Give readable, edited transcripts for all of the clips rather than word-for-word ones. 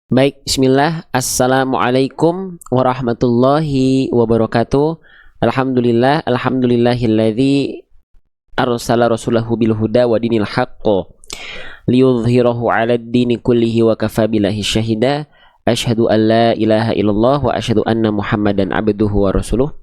Baik, bismillah. Assalamualaikum warahmatullahi wabarakatuh. Alhamdulillahilladzi arsala rasulahu bil huda wa dinil haqqo liyudhhirahu 'alad dini kullihi wa kafa billahi syahida. Asyhadu an la ilaha illallah wa asyhadu anna Muhammadan abduhu wa rasuluh.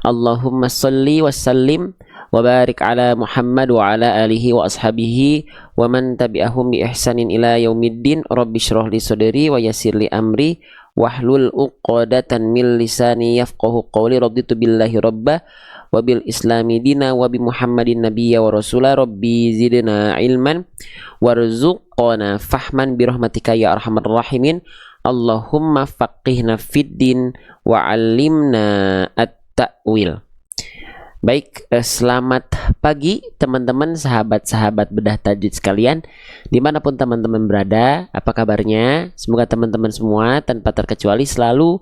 Allahumma salli wa sallim wa barik ala Muhammad wa ala alihi wa ashabihi wa man tabi'ahum bi ihsanin ila yaumiddin. Rabbi shrah li sadri wa yassir li amri wahlul 'uqdatan min lisani yafqahu qawli. Raditu billahi rabba wa bil islami dina wa bi Muhammadin nabiyya wa rasula. Rabbi zidna ilman warzuqna fahman bi rahmatika ya arhamar rahimin. Allahumma faqihna fid din wa 'allimna at-ta'wil. Baik, selamat pagi teman-teman, sahabat-sahabat bedah tajwid sekalian, dimanapun teman-teman berada. Apa kabarnya? Semoga teman-teman semua tanpa terkecuali selalu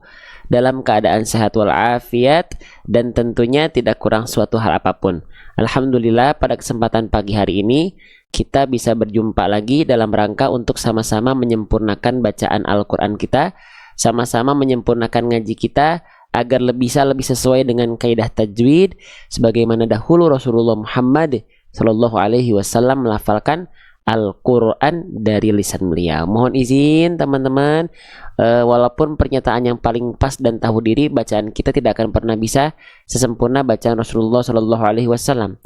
dalam keadaan sehat walafiat dan tentunya tidak kurang suatu hal apapun. Alhamdulillah, pada kesempatan pagi hari ini kita bisa berjumpa lagi dalam rangka untuk sama-sama menyempurnakan bacaan Al-Quran kita, sama-sama menyempurnakan ngaji kita agar bisa lebih sesuai dengan kaidah tajwid sebagaimana dahulu Rasulullah Muhammad Shallallahu Alaihi Wasallam melafalkan Al-Quran dari lisan beliau. Mohon izin teman-teman, walaupun pernyataan yang paling pas dan tahu diri, bacaan kita tidak akan pernah bisa sesempurna bacaan Rasulullah Shallallahu Alaihi Wasallam.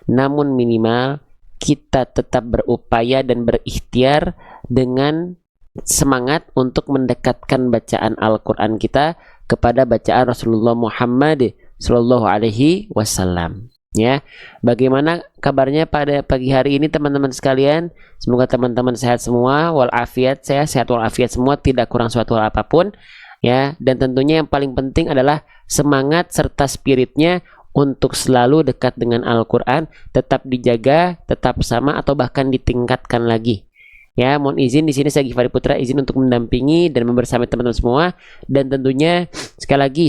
Namun minimal kita tetap berupaya dan berikhtiar dengan semangat untuk mendekatkan bacaan Al-Quran kita kepada bacaan Rasulullah Muhammad Sallallahu Alaihi Wasallam. Ya, bagaimana kabarnya pada pagi hari ini teman-teman sekalian? Semoga teman-teman sehat semua, walafiat. Saya sehat walafiat semua, tidak kurang suatu hal apapun. Ya, dan tentunya yang paling penting adalah semangat serta spiritnya untuk selalu dekat dengan Al-Quran, tetap dijaga, tetap sama atau bahkan ditingkatkan lagi. Ya, mohon izin di sini saya Givari Putra izin untuk mendampingi dan membersamai teman-teman semua, dan tentunya sekali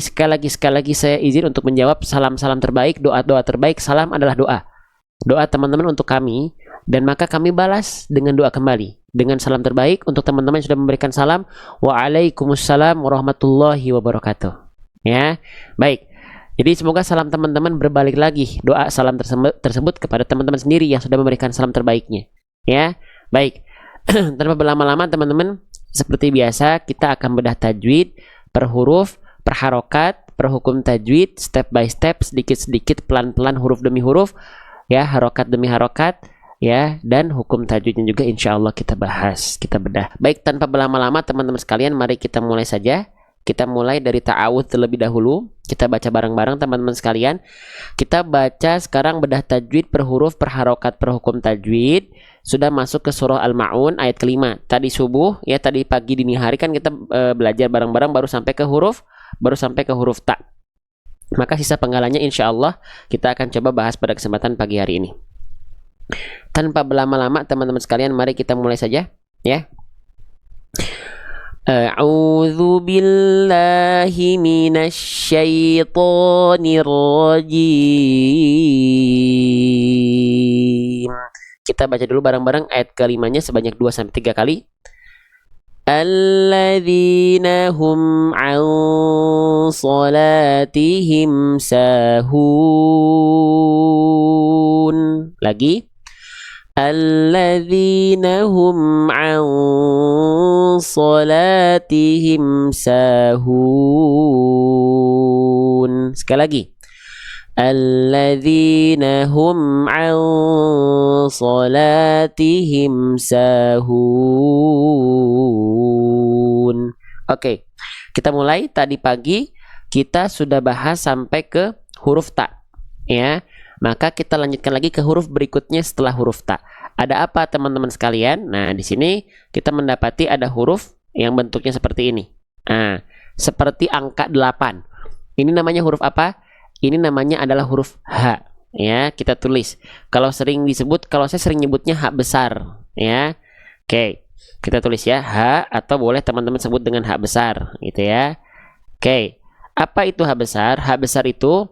lagi saya izin untuk menjawab salam-salam terbaik, doa-doa terbaik. Salam adalah doa. Doa teman-teman untuk kami, dan maka kami balas dengan doa kembali dengan salam terbaik untuk teman-teman yang sudah memberikan salam. Waalaikumsalam warahmatullahi wabarakatuh. Ya, baik. Jadi semoga salam teman-teman berbalik lagi doa salam tersebut kepada teman-teman sendiri yang sudah memberikan salam terbaiknya. Ya, baik. Tanpa berlama-lama teman-teman, seperti biasa kita akan bedah tajwid per huruf, per harokat, per hukum tajwid, step by step, sedikit-sedikit, pelan-pelan, huruf demi huruf, ya, harokat demi harokat, ya, dan hukum tajwidnya juga insya Allah kita bahas, kita bedah. Baik, tanpa berlama-lama teman-teman sekalian, mari kita mulai saja. Kita mulai dari ta'awudz terlebih dahulu. Kita baca bareng-bareng teman-teman sekalian. Kita baca sekarang bedah tajwid per huruf, per harokat, per hukum tajwid. Sudah masuk ke surah Al-Ma'un ayat kelima. Tadi subuh, ya tadi pagi dini hari kan kita belajar bareng-bareng baru sampai ke huruf ta. Maka sisa penggalannya insya Allah kita akan coba bahas pada kesempatan pagi hari ini. Tanpa berlama-lama teman-teman sekalian, mari kita mulai saja, ya. A'udzu billahi minasyaitonir rajim. Kita baca dulu bareng-bareng ayat kelimanya sebanyak 2-3 kali. Alladzina hum 'an salatihim sahun. Lagi. Alladzina hum 'an salatihim sahun. Sekali lagi. Alladzina hum 'an salatihim sahun. Oke, kita mulai. Tadi pagi kita sudah bahas sampai ke huruf ta, ya. Maka kita lanjutkan lagi ke huruf berikutnya setelah huruf ta. Ada apa teman-teman sekalian? Nah, di sini kita mendapati ada huruf yang bentuknya seperti ini. Nah, seperti angka 8. Ini namanya huruf apa? Ini namanya adalah huruf H. Ya, kita tulis. Kalau saya sering nyebutnya H besar, ya. Oke, kita tulis ya H, atau boleh teman-teman sebut dengan H besar, gitu ya. Oke, apa itu H besar? H besar itu,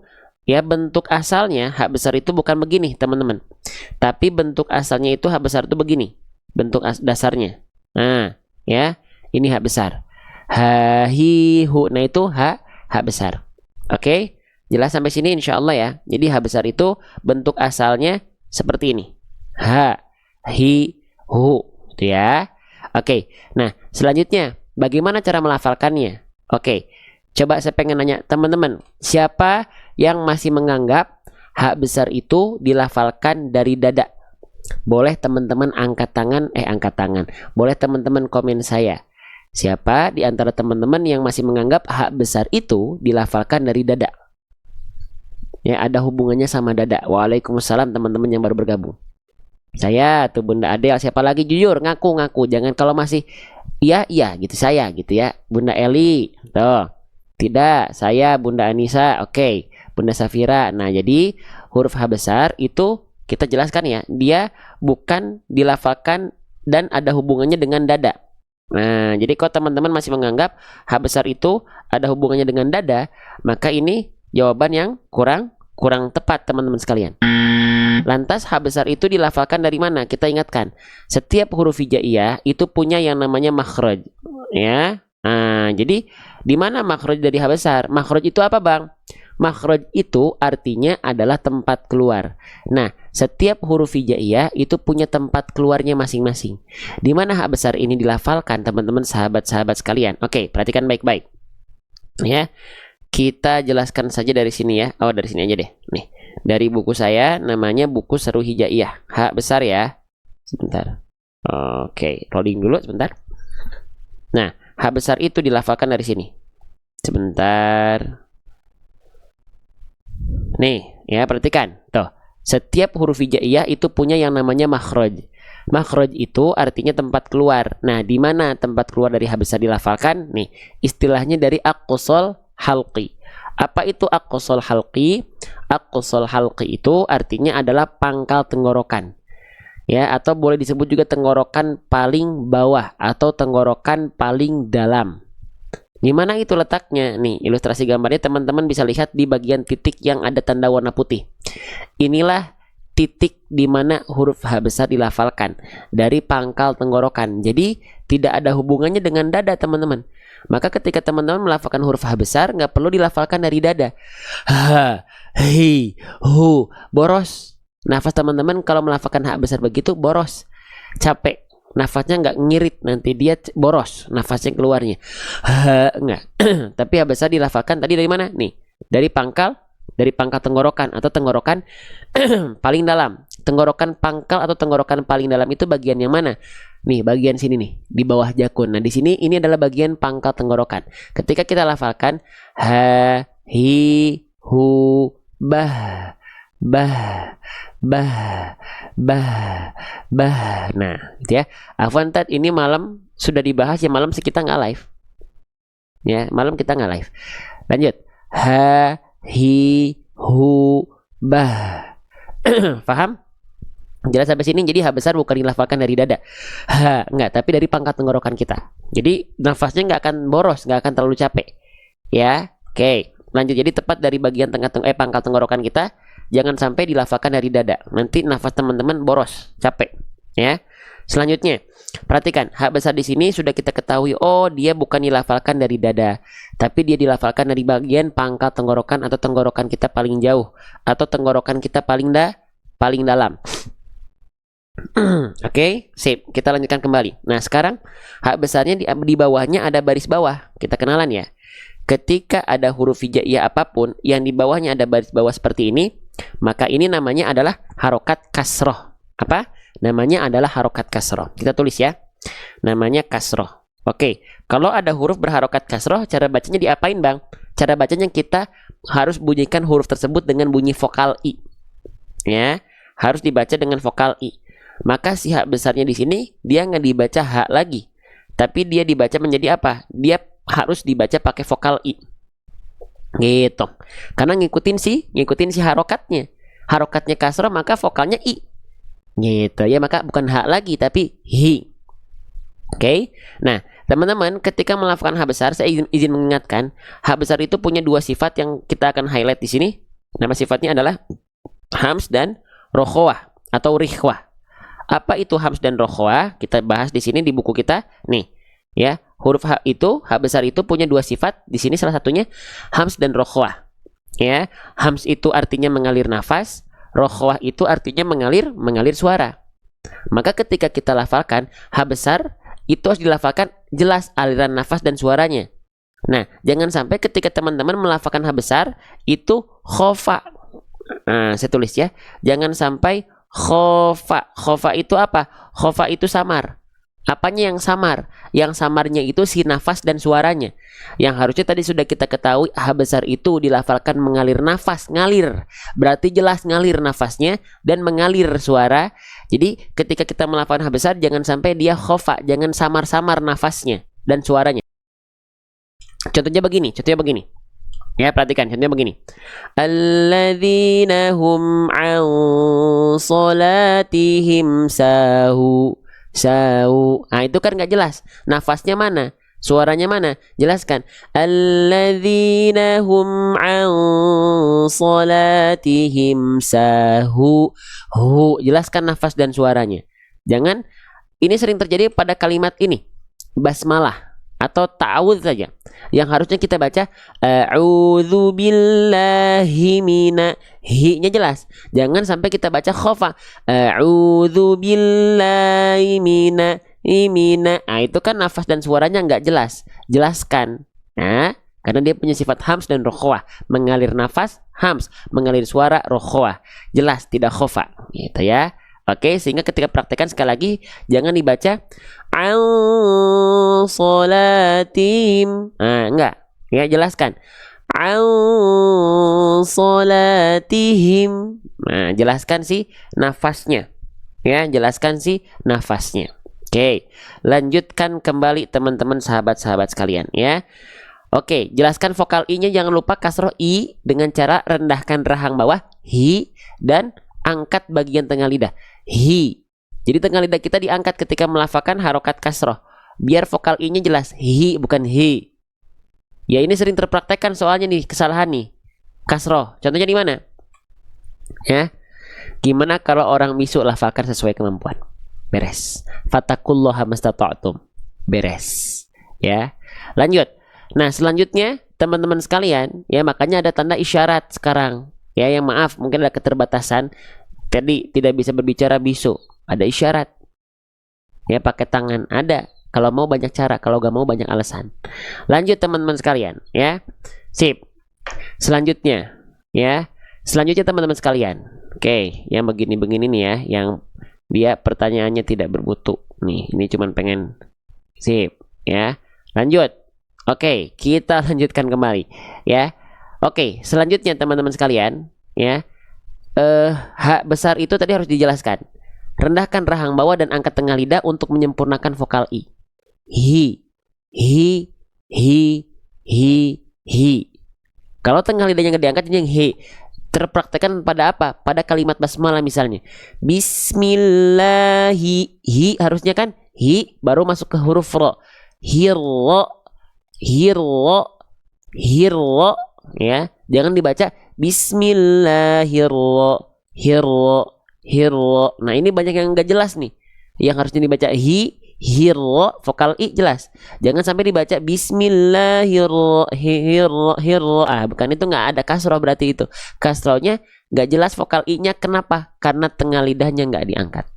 ya, bentuk asalnya H besar itu bukan begini teman-teman, tapi bentuk asalnya itu H besar itu begini, bentuk dasarnya. Nah, ya, Ini H besar. Ha, hi, hu. Nah itu H besar. Oke, jelas sampai sini insya Allah ya. Jadi H besar itu bentuk asalnya seperti ini. Ha, hi, hu. Itu ya. Oke, nah selanjutnya bagaimana cara melafalkannya? Oke, coba saya pengen nanya teman-teman, siapa yang masih menganggap H besar itu dilafalkan dari dada? Boleh teman-teman angkat tangan. Boleh teman-teman komen saya. Siapa di antara teman-teman yang masih menganggap H besar itu dilafalkan dari dada? Ya, ada hubungannya sama dada. Waalaikumsalam teman-teman yang baru bergabung. Saya tuh Bunda Adel, siapa lagi jujur ngaku. Jangan kalau masih iya gitu saya gitu ya. Bunda Eli, tuh. Tidak, saya Bunda Anissa. Oke, Bunda Safira. Nah, jadi huruf H besar itu kita jelaskan ya, dia bukan dilafalkan dan ada hubungannya dengan dada. Nah, jadi kalau teman-teman masih menganggap H besar itu ada hubungannya dengan dada, maka ini jawaban yang kurang tepat teman-teman sekalian. Lantas H besar itu dilafalkan dari mana? Kita ingatkan, setiap huruf hijaiyah itu punya yang namanya makhraj, ya. Nah, jadi di mana makhraj dari H besar? Makhraj itu apa, Bang? Makhraj itu artinya adalah tempat keluar. Nah, setiap huruf hijaiyah itu punya tempat keluarnya masing-masing. Di mana H besar ini dilafalkan, teman-teman sahabat-sahabat sekalian? Oke, perhatikan baik-baik. Ya, kita jelaskan saja dari sini ya. Oh, dari sini aja deh. Nih, dari buku saya namanya buku Seru Hijaiyah. H besar ya. Sebentar. Oke, rolling dulu sebentar. Nah, H besar itu dilafalkan dari sini. Sebentar. Nih, ya perhatikan. Tuh, setiap huruf hijaiyah itu punya yang namanya makhraj. Makhraj itu artinya tempat keluar. Nah, di mana tempat keluar dari H besar dilafalkan? Nih, istilahnya dari aqsal halqi. Apa itu aqsal halqi? Aqsal halqi itu artinya adalah pangkal tenggorokan. Ya, atau boleh disebut juga tenggorokan paling bawah atau tenggorokan paling dalam. Di mana itu letaknya? Nih, ilustrasi gambarnya teman-teman bisa lihat di bagian titik yang ada tanda warna putih. Inilah titik di mana huruf H besar dilafalkan dari pangkal tenggorokan. Jadi tidak ada hubungannya dengan dada, teman-teman. Maka ketika teman-teman melafalkan huruf H besar, nggak perlu dilafalkan dari dada. Ha, hi, hu, boros. Nafas teman-teman kalau melafalkan H besar begitu boros, capek. Nafasnya nggak ngirit, nanti dia boros nafasnya keluarnya. Enggak. Tapi H besar dilafalkan tadi dari mana? Nih, dari pangkal tenggorokan atau tenggorokan paling dalam. Tenggorokan pangkal atau tenggorokan paling dalam itu bagian yang mana? Nih, bagian sini nih, di bawah jakun. Nah, di sini ini adalah bagian pangkal tenggorokan. Ketika kita lafalkan ha, hi, hu, bah, bah, bah, bah. Nah, gitu ya. Afwan Tat, ini malam sudah dibahas ya, malam kita nggak live. Ya, malam kita nggak live. Lanjut. Ha, hi, hu, bah. Paham? Jelas sampai sini. Jadi H besar bukan dilafalkan dari dada. Ha, enggak, tapi dari pangkat tenggorokan kita. Jadi nafasnya nggak akan boros, nggak akan terlalu capek. Ya, oke. Lanjut. Jadi tepat dari bagian pangkal tenggorokan kita. Jangan sampai dilafalkan dari dada. Nanti nafas teman-teman boros, capek. Ya. Selanjutnya, perhatikan H besar di sini sudah kita ketahui. Oh, dia bukan dilafalkan dari dada, tapi dia dilafalkan dari bagian pangkal tenggorokan atau tenggorokan kita paling jauh atau tenggorokan kita paling dalam. Oke, sip. Kita lanjutkan kembali. Nah, sekarang H besarnya di bawahnya ada baris bawah. Kita kenalan ya. Ketika ada huruf hijaiyah apapun yang di bawahnya ada baris bawah seperti ini, maka ini namanya adalah harokat kasroh. Apa? Namanya adalah harokat kasroh. Kita tulis ya. Namanya kasroh. Oke. Kalau ada huruf berharokat kasroh, cara bacanya diapain, Bang? Cara bacanya kita harus bunyikan huruf tersebut dengan bunyi vokal I. Ya, harus dibaca dengan vokal I. Maka si H besarnya di sini dia nggak dibaca H lagi, tapi dia dibaca menjadi apa? Dia harus dibaca pakai vokal I. Gitu. Karena ngikutin si harokatnya. Harokatnya kasroh maka vokalnya I. Gitu ya, maka bukan H lagi tapi hi. Oke. Nah, teman-teman ketika melafalkan H besar, saya izin mengingatkan, H besar itu punya dua sifat yang kita akan highlight di sini. Nama sifatnya adalah hams dan rokhwah atau rikhwah. Apa itu hams dan rokhwah? Kita bahas di sini di buku kita. Nih, ya. huruf H itu, H besar itu punya dua sifat. Di sini salah satunya hams dan rokhwah. Ya, hams itu artinya mengalir nafas, rokhwah itu artinya mengalir suara. Maka ketika kita lafalkan H besar itu harus dilafalkan jelas aliran nafas dan suaranya. Nah, jangan sampai ketika teman-teman melafalkan H besar itu khofa. Nah, saya tulis ya. Jangan sampai khofa. Khofa itu apa? Khofa itu samar. Apanya yang samar? Yang samarnya itu si nafas dan suaranya. Yang harusnya tadi sudah kita ketahui H besar itu dilafalkan mengalir nafas, ngalir. Berarti jelas ngalir nafasnya dan mengalir suara. Jadi ketika kita melafalkan H besar jangan sampai dia khofa, jangan samar-samar nafasnya dan suaranya. Contohnya begini. Ya, perhatikan contohnya begini. Alladzina hum an salatihim sahu. Nah, itu kan nggak jelas. Nafasnya mana? Suaranya mana? Jelaskan. Alladzina hum an salatihim sahu. Jelaskan nafas dan suaranya. Jangan, ini sering terjadi pada kalimat ini. Basmalah atau ta'awudz saja. Yang harusnya kita baca a'udzu billahi mina, hi-nya jelas. Jangan sampai kita baca khofa. A'udzu billahi mina. Nah, itu kan nafas dan suaranya nggak jelas. Jelaskan. Nah, karena dia punya sifat hams dan rokhwah. Mengalir nafas, hams. Mengalir suara, rokhwah. Jelas, tidak khofa. Gitu ya. Oke, sehingga ketika praktekkan sekali lagi jangan dibaca salatim. Nah, enggak. Ya, jelaskan. Salatihim. Nah, jelaskan si nafasnya. Ya, jelaskan si nafasnya. Oke, lanjutkan kembali teman-teman sahabat-sahabat sekalian ya. Oke, jelaskan vokal I-nya, jangan lupa kasroh I dengan cara rendahkan rahang bawah hi dan angkat bagian tengah lidah. Hi. Jadi tengah lidah kita diangkat ketika melafalkan harokat kasroh. Biar vokal I-nya jelas. Hi bukan hi. Ya, ini sering terpraktekkan soalnya nih, kesalahan nih. Kasroh. Contohnya di mana? Ya. Gimana kalau orang bisu lafalkan sesuai kemampuan? Beres. Fattaqullaha mastata'tum. Beres. Ya. Lanjut. Nah, selanjutnya teman-teman sekalian, ya makanya ada tanda isyarat sekarang. Ya, yang maaf, mungkin ada keterbatasan. Tadi tidak bisa berbicara bisu, ada isyarat. Ya, pakai tangan ada. Kalau mau banyak cara, kalau gak mau banyak alasan. Lanjut teman-teman sekalian, ya. Sip. Selanjutnya, ya. Selanjutnya teman-teman sekalian. Oke, yang begini-begini nih ya, yang dia pertanyaannya tidak bermutu. Nih, ini cuman pengen sip, ya. Lanjut. Oke, kita lanjutkan kembali, ya. Oke, selanjutnya teman-teman sekalian, ya. H besar itu tadi harus dijelaskan. Rendahkan rahang bawah dan angkat tengah lidah untuk menyempurnakan vokal I. Hi, hi, hi, hi. Kalau tengah lidahnya nggak diangkat jadi yang hi. Terpraktekkan pada apa? Pada kalimat basmalah misalnya. Bismillahi, hi harusnya kan hi baru masuk ke huruf ro. Hirro, hirro, hirro, ya. Jangan dibaca Bismillahirrahmanirrahim. Nah, ini banyak yang nggak jelas nih. Yang harusnya dibaca hirro, vokal I jelas. Jangan sampai dibaca Bismillahirrahmanirrahim. Ah, bukan, itu nggak ada kasroh, berarti itu kasrohnya nggak jelas vokal I-nya. Kenapa? Karena tengah lidahnya nggak diangkat.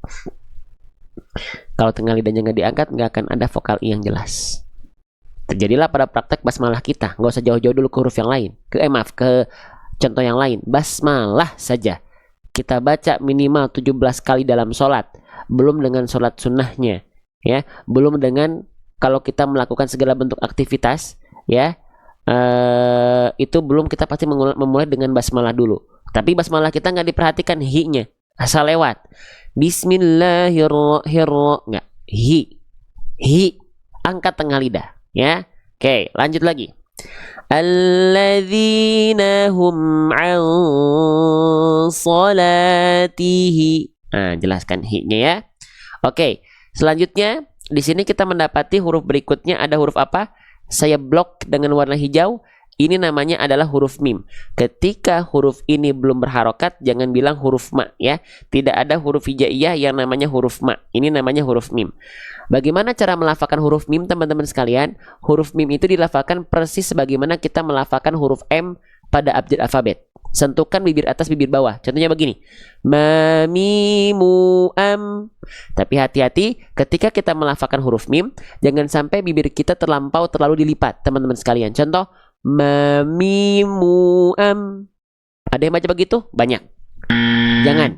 Kalau tengah lidahnya nggak diangkat, nggak akan ada vokal I yang jelas. Terjadilah pada praktek basmalah kita. Nggak usah jauh-jauh dulu ke huruf yang lain. Ke contoh yang lain. Basmalah saja kita baca minimal 17 kali dalam sholat. Belum dengan sholat sunnahnya, ya. Belum dengan kalau kita melakukan segala bentuk aktivitas, ya. Itu belum, kita pasti memulai dengan basmalah dulu. Tapi basmalah kita nggak diperhatikan hi-nya, asal lewat. Bismillahirrahmanirrahim. Nggak. Hi. Angkat tengah lidah. Ya, oke, lanjut lagi. Alladzina hum an salatihi. Nah, jelaskan hi-nya ya. Oke, selanjutnya di sini kita mendapati huruf berikutnya ada huruf apa? Saya blok dengan warna hijau. Ini namanya adalah huruf mim. Ketika huruf ini belum berharokat, jangan bilang huruf ma ya. Tidak ada huruf hijaiyah yang namanya huruf ma. Ini namanya huruf mim. Bagaimana cara melafalkan huruf mim, teman-teman sekalian? Huruf mim itu dilafalkan persis sebagaimana kita melafalkan huruf M pada abjad alfabet. Sentuhkan bibir atas, bibir bawah. Contohnya begini. Ma, mi, mu, am. Tapi hati-hati ketika kita melafalkan huruf mim, jangan sampai bibir kita terlalu dilipat, teman-teman sekalian. Contoh, ma, mi, mu, am. Ada yang baca begitu? Banyak. Jangan.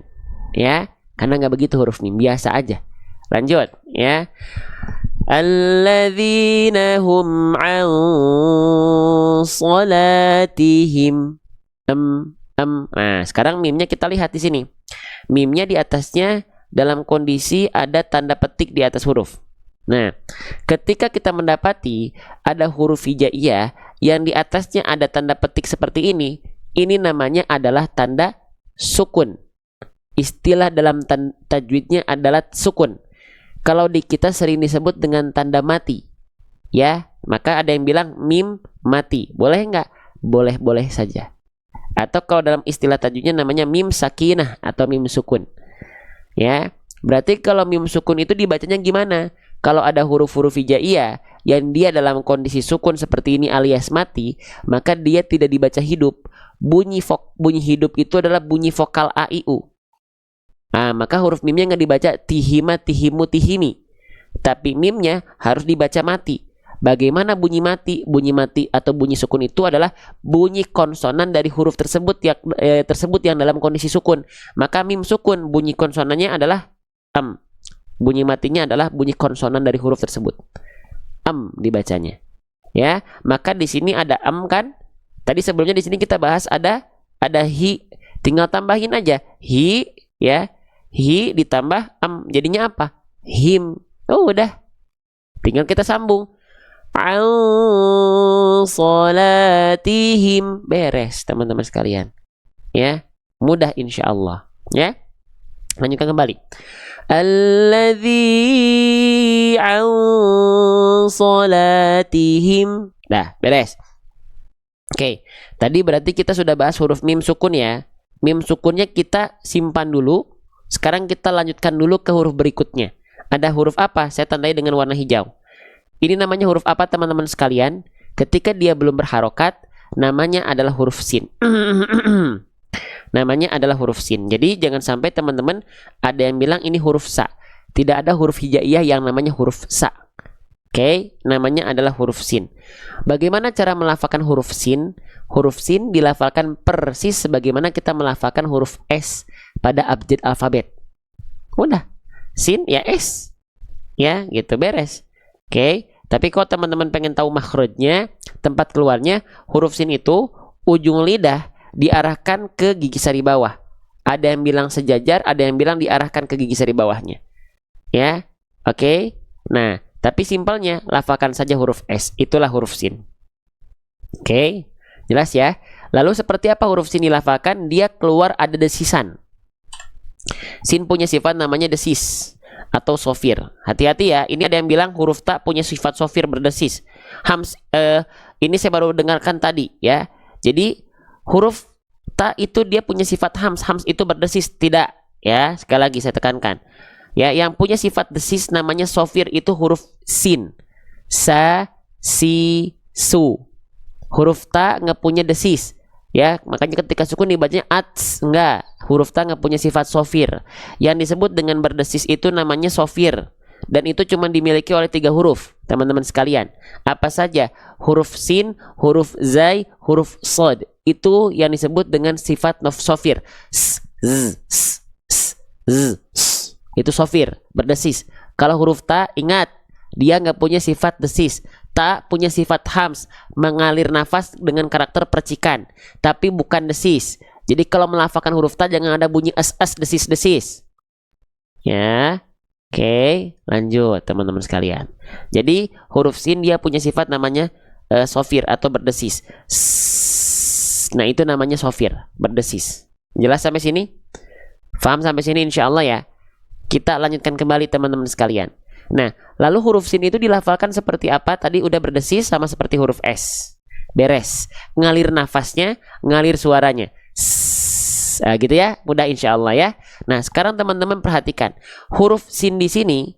Ya, karena nggak begitu huruf mim. Biasa aja. Lanjut. Ya. Alladzina hum an salatihim. Nah, sekarang mimnya kita lihat di sini. Mimnya di atasnya dalam kondisi ada tanda petik di atas huruf. Nah, ketika kita mendapati ada huruf hijaiyah yang di atasnya ada tanda petik seperti ini namanya adalah tanda sukun. Istilah dalam tajwidnya adalah sukun. Kalau di kita sering disebut dengan tanda mati. Ya, maka ada yang bilang mim mati. Boleh nggak? Boleh-boleh saja. Atau kalau dalam istilah tajwidnya namanya mim sakinah atau mim sukun. Ya, berarti kalau mim sukun itu dibacanya gimana? Kalau ada huruf-huruf hijaiyah yang dia dalam kondisi sukun seperti ini alias mati, maka dia tidak dibaca hidup. Bunyi hidup itu adalah bunyi vokal a i u. Nah, maka huruf mimnya nggak dibaca tihima, tihimu, tihimi. Tapi mimnya harus dibaca mati. Bagaimana bunyi mati? Bunyi mati atau bunyi sukun itu adalah bunyi konsonan dari huruf tersebut yang dalam kondisi sukun. Maka mim sukun bunyi konsonannya adalah am. Bunyi matinya adalah bunyi konsonan dari huruf tersebut. Am dibacanya. Ya, maka di sini ada am kan? Tadi sebelumnya di sini kita bahas ada hi. Tinggal tambahin aja hi ya. Hi ditambah am jadinya apa? Him. Oh, udah. Tinggal kita sambung. An salatihim. Beres teman-teman sekalian. Ya, mudah insyaallah. Ya. Lanjutkan kembali. Alladzi an salatihim. Dah, beres. Oke, tadi berarti kita sudah bahas huruf mim sukun ya. Mim sukunnya kita simpan dulu. Sekarang kita lanjutkan dulu ke huruf berikutnya. Ada huruf apa? Saya tandai dengan warna hijau. Ini namanya huruf apa teman-teman sekalian? Ketika dia belum berharokat, namanya adalah huruf sin. Namanya adalah huruf sin. Jadi jangan sampai teman-teman ada yang bilang ini huruf sa. Tidak ada huruf hijaiyah yang namanya huruf sa. Oke, namanya adalah huruf sin. Bagaimana cara melafalkan huruf sin? Huruf sin dilafalkan persis sebagaimana kita melafalkan huruf S pada abjad alfabet. Udah, sin ya S. Ya, gitu beres. Oke, tapi kalau teman-teman pengen tahu makhrajnya, tempat keluarnya, huruf sin itu ujung lidah diarahkan ke gigi sari bawah. Ada yang bilang sejajar, ada yang bilang diarahkan ke gigi sari bawahnya. Ya, oke. Nah, tapi simpelnya lafalkan saja huruf S. Itulah huruf sin. Oke, jelas ya. Lalu seperti apa huruf sin dilafalkan? Dia keluar ada desisan. Sin punya sifat namanya desis atau sofir. Hati-hati ya. Ini ada yang bilang huruf ta punya sifat sofir berdesis. Ini saya baru dengarkan tadi ya. Jadi huruf ta itu dia punya sifat hams. Hams itu berdesis. Tidak ya. Sekali lagi saya tekankan. Ya, yang punya sifat desis namanya sofir itu huruf sin. Sa, si, su. Huruf ta nggak punya desis. Ya, makanya ketika sukun dibacanya ats, enggak. Huruf ta nggak punya sifat sofir. Yang disebut dengan berdesis itu namanya sofir. Dan itu cuma dimiliki oleh 3 huruf, teman-teman sekalian. Apa saja? Huruf sin, huruf zai, huruf sod. Itu yang disebut dengan sifat sofir. S, z, s, s, z, s. Itu sofir, berdesis. Kalau huruf ta, ingat, dia nggak punya sifat desis. Ta punya sifat hams, mengalir nafas dengan karakter percikan, tapi bukan desis. Jadi kalau melafalkan huruf ta jangan ada bunyi es desis. Ya, oke, lanjut teman-teman sekalian. Jadi huruf sin dia punya sifat namanya sofir atau berdesis. Nah itu namanya sofir, berdesis. Jelas sampai sini? Faham sampai sini insya Allah ya. Kita lanjutkan kembali teman-teman sekalian. Nah, lalu huruf sin itu dilafalkan seperti apa? Tadi udah berdesis sama seperti huruf S. beres. Ngalir nafasnya, ngalir suaranya. Nah, gitu ya, mudah insya Allah ya. Nah, sekarang teman-teman perhatikan huruf sin di sini,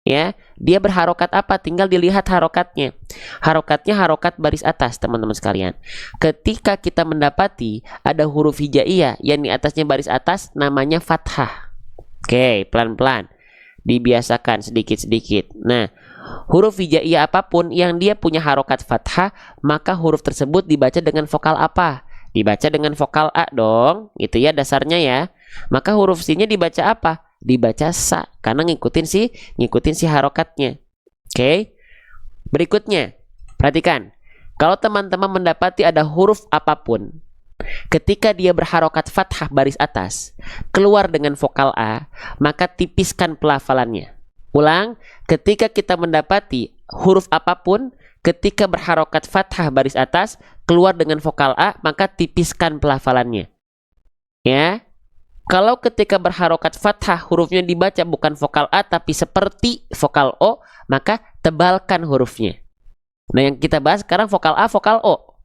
ya, dia berharokat apa? Tinggal dilihat harokatnya. Harokatnya harokat baris atas, teman-teman sekalian. Ketika kita mendapati ada huruf hijaiyah yang di atasnya baris atas, namanya fathah. Oke, pelan-pelan dibiasakan sedikit-sedikit. Nah, huruf hijaiyah apapun yang dia punya harokat fathah, maka huruf tersebut dibaca dengan vokal apa? Dibaca dengan vokal A dong, gitu ya dasarnya ya. Maka huruf sinnya dibaca apa? Dibaca sa, karena ngikutin si harokatnya. Oke. Berikutnya, perhatikan. Kalau teman-teman mendapati ada huruf apapun, ketika dia berharokat fathah baris atas, keluar dengan vokal A, maka tipiskan pelafalannya. Ulang, ketika kita mendapati huruf apapun, ketika berharokat fathah baris atas, keluar dengan vokal A, maka tipiskan pelafalannya. Ya. Kalau ketika berharokat fathah hurufnya dibaca bukan vokal A tapi seperti vokal O, maka tebalkan hurufnya. Nah, yang kita bahas sekarang vokal A, vokal O.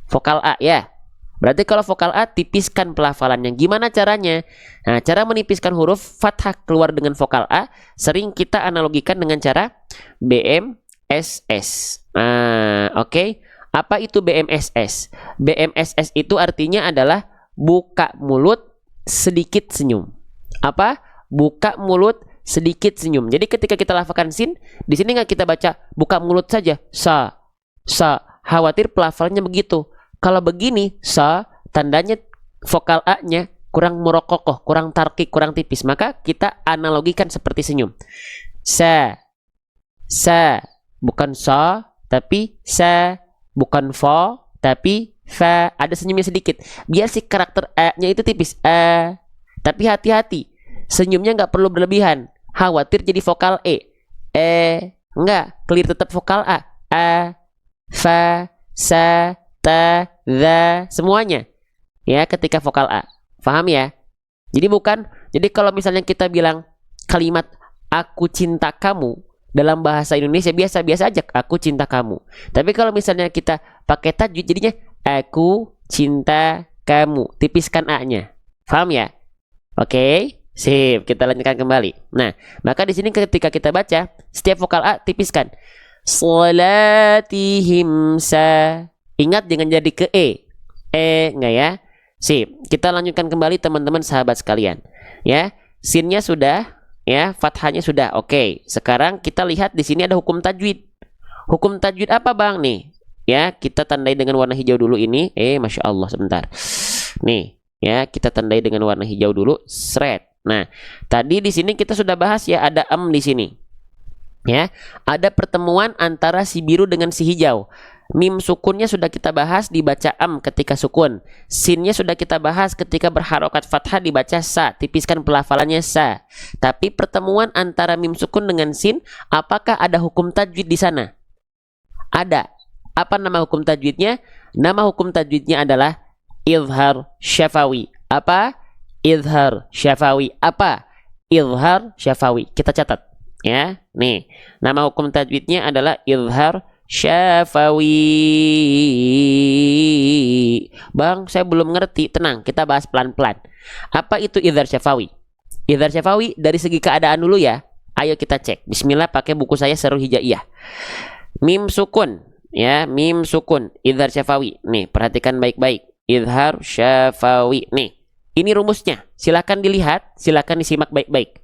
Vokal A ya. Berarti kalau vokal A tipiskan pelafalannya. Gimana caranya? Nah, cara menipiskan huruf fathah keluar dengan vokal A sering kita analogikan dengan cara BMSS. Nah, oke. Apa itu BMSS? BMSS itu artinya adalah buka mulut sedikit senyum. Apa? Buka mulut sedikit senyum. Jadi ketika kita lafalkan sin, di sini nggak kita baca buka mulut saja, sa. Khawatir pelafalannya begitu. Kalau begini, sa, tandanya vokal A-nya kurang murokokoh, kurang tarkik, kurang tipis. Maka kita analogikan seperti senyum. Sa. Bukan sa, tapi sa. Bukan fo, tapi fa. Ada senyumnya sedikit. Biar si karakter A-nya itu tipis. A. Tapi hati-hati. Senyumnya nggak perlu berlebihan. Khawatir jadi vokal E. Enggak. Clear tetap vokal A. A. Fa. Sa. Ta. Za. Semuanya. Ya, ketika vokal A. Paham ya? Jadi kalau misalnya kita bilang kalimat aku cinta kamu, dalam bahasa Indonesia biasa-biasa aja, aku cinta kamu. Tapi kalau misalnya kita pakai tajwid jadinya aku cinta kamu. Tipiskan A-nya. Paham ya? Oke, sip. Kita lanjutkan kembali. Nah, maka di sini ketika kita baca, setiap vokal A tipiskan. Salatihim sa. Ingat jangan jadi ke E. Enggak ya? Sip. Kita lanjutkan kembali teman-teman sahabat sekalian. Ya, sinnya sudah. Ya, fathahnya sudah. Oke, sekarang kita lihat di sini ada hukum tajwid. Hukum tajwid apa bang nih? Ya, kita tandai dengan warna hijau dulu ini. Masya Allah, sebentar. Nih, ya kita tandai dengan warna hijau dulu. Sret. Nah, tadi di sini kita sudah bahas ya ada di sini. Ya, ada pertemuan antara si biru dengan si hijau. Mim sukunnya sudah kita bahas dibaca ketika sukun. Sinnya sudah kita bahas ketika berharokat fathah dibaca sa. Tipiskan pelafalannya sa. Tapi pertemuan antara mim sukun dengan sin, apakah ada hukum tajwid di sana? Ada. Apa nama hukum tajwidnya? Nama hukum tajwidnya adalah izhar syafawi. Apa? Izhar syafawi. Apa? Izhar syafawi. Kita catat. Ya, nih. Nama hukum tajwidnya adalah izhar syafawi. Bang, saya belum ngerti. Tenang, kita bahas pelan-pelan. Apa itu izhar syafawi? Izhar syafawi dari segi keadaan dulu ya. Ayo kita cek. Bismillah, pakai buku saya Syarhul Hijaiyah. Mim sukun, ya, mim sukun, izhar syafawi. Nih, perhatikan baik-baik. Izhar syafawi. Nih, ini rumusnya. Silakan dilihat, silakan disimak baik-baik.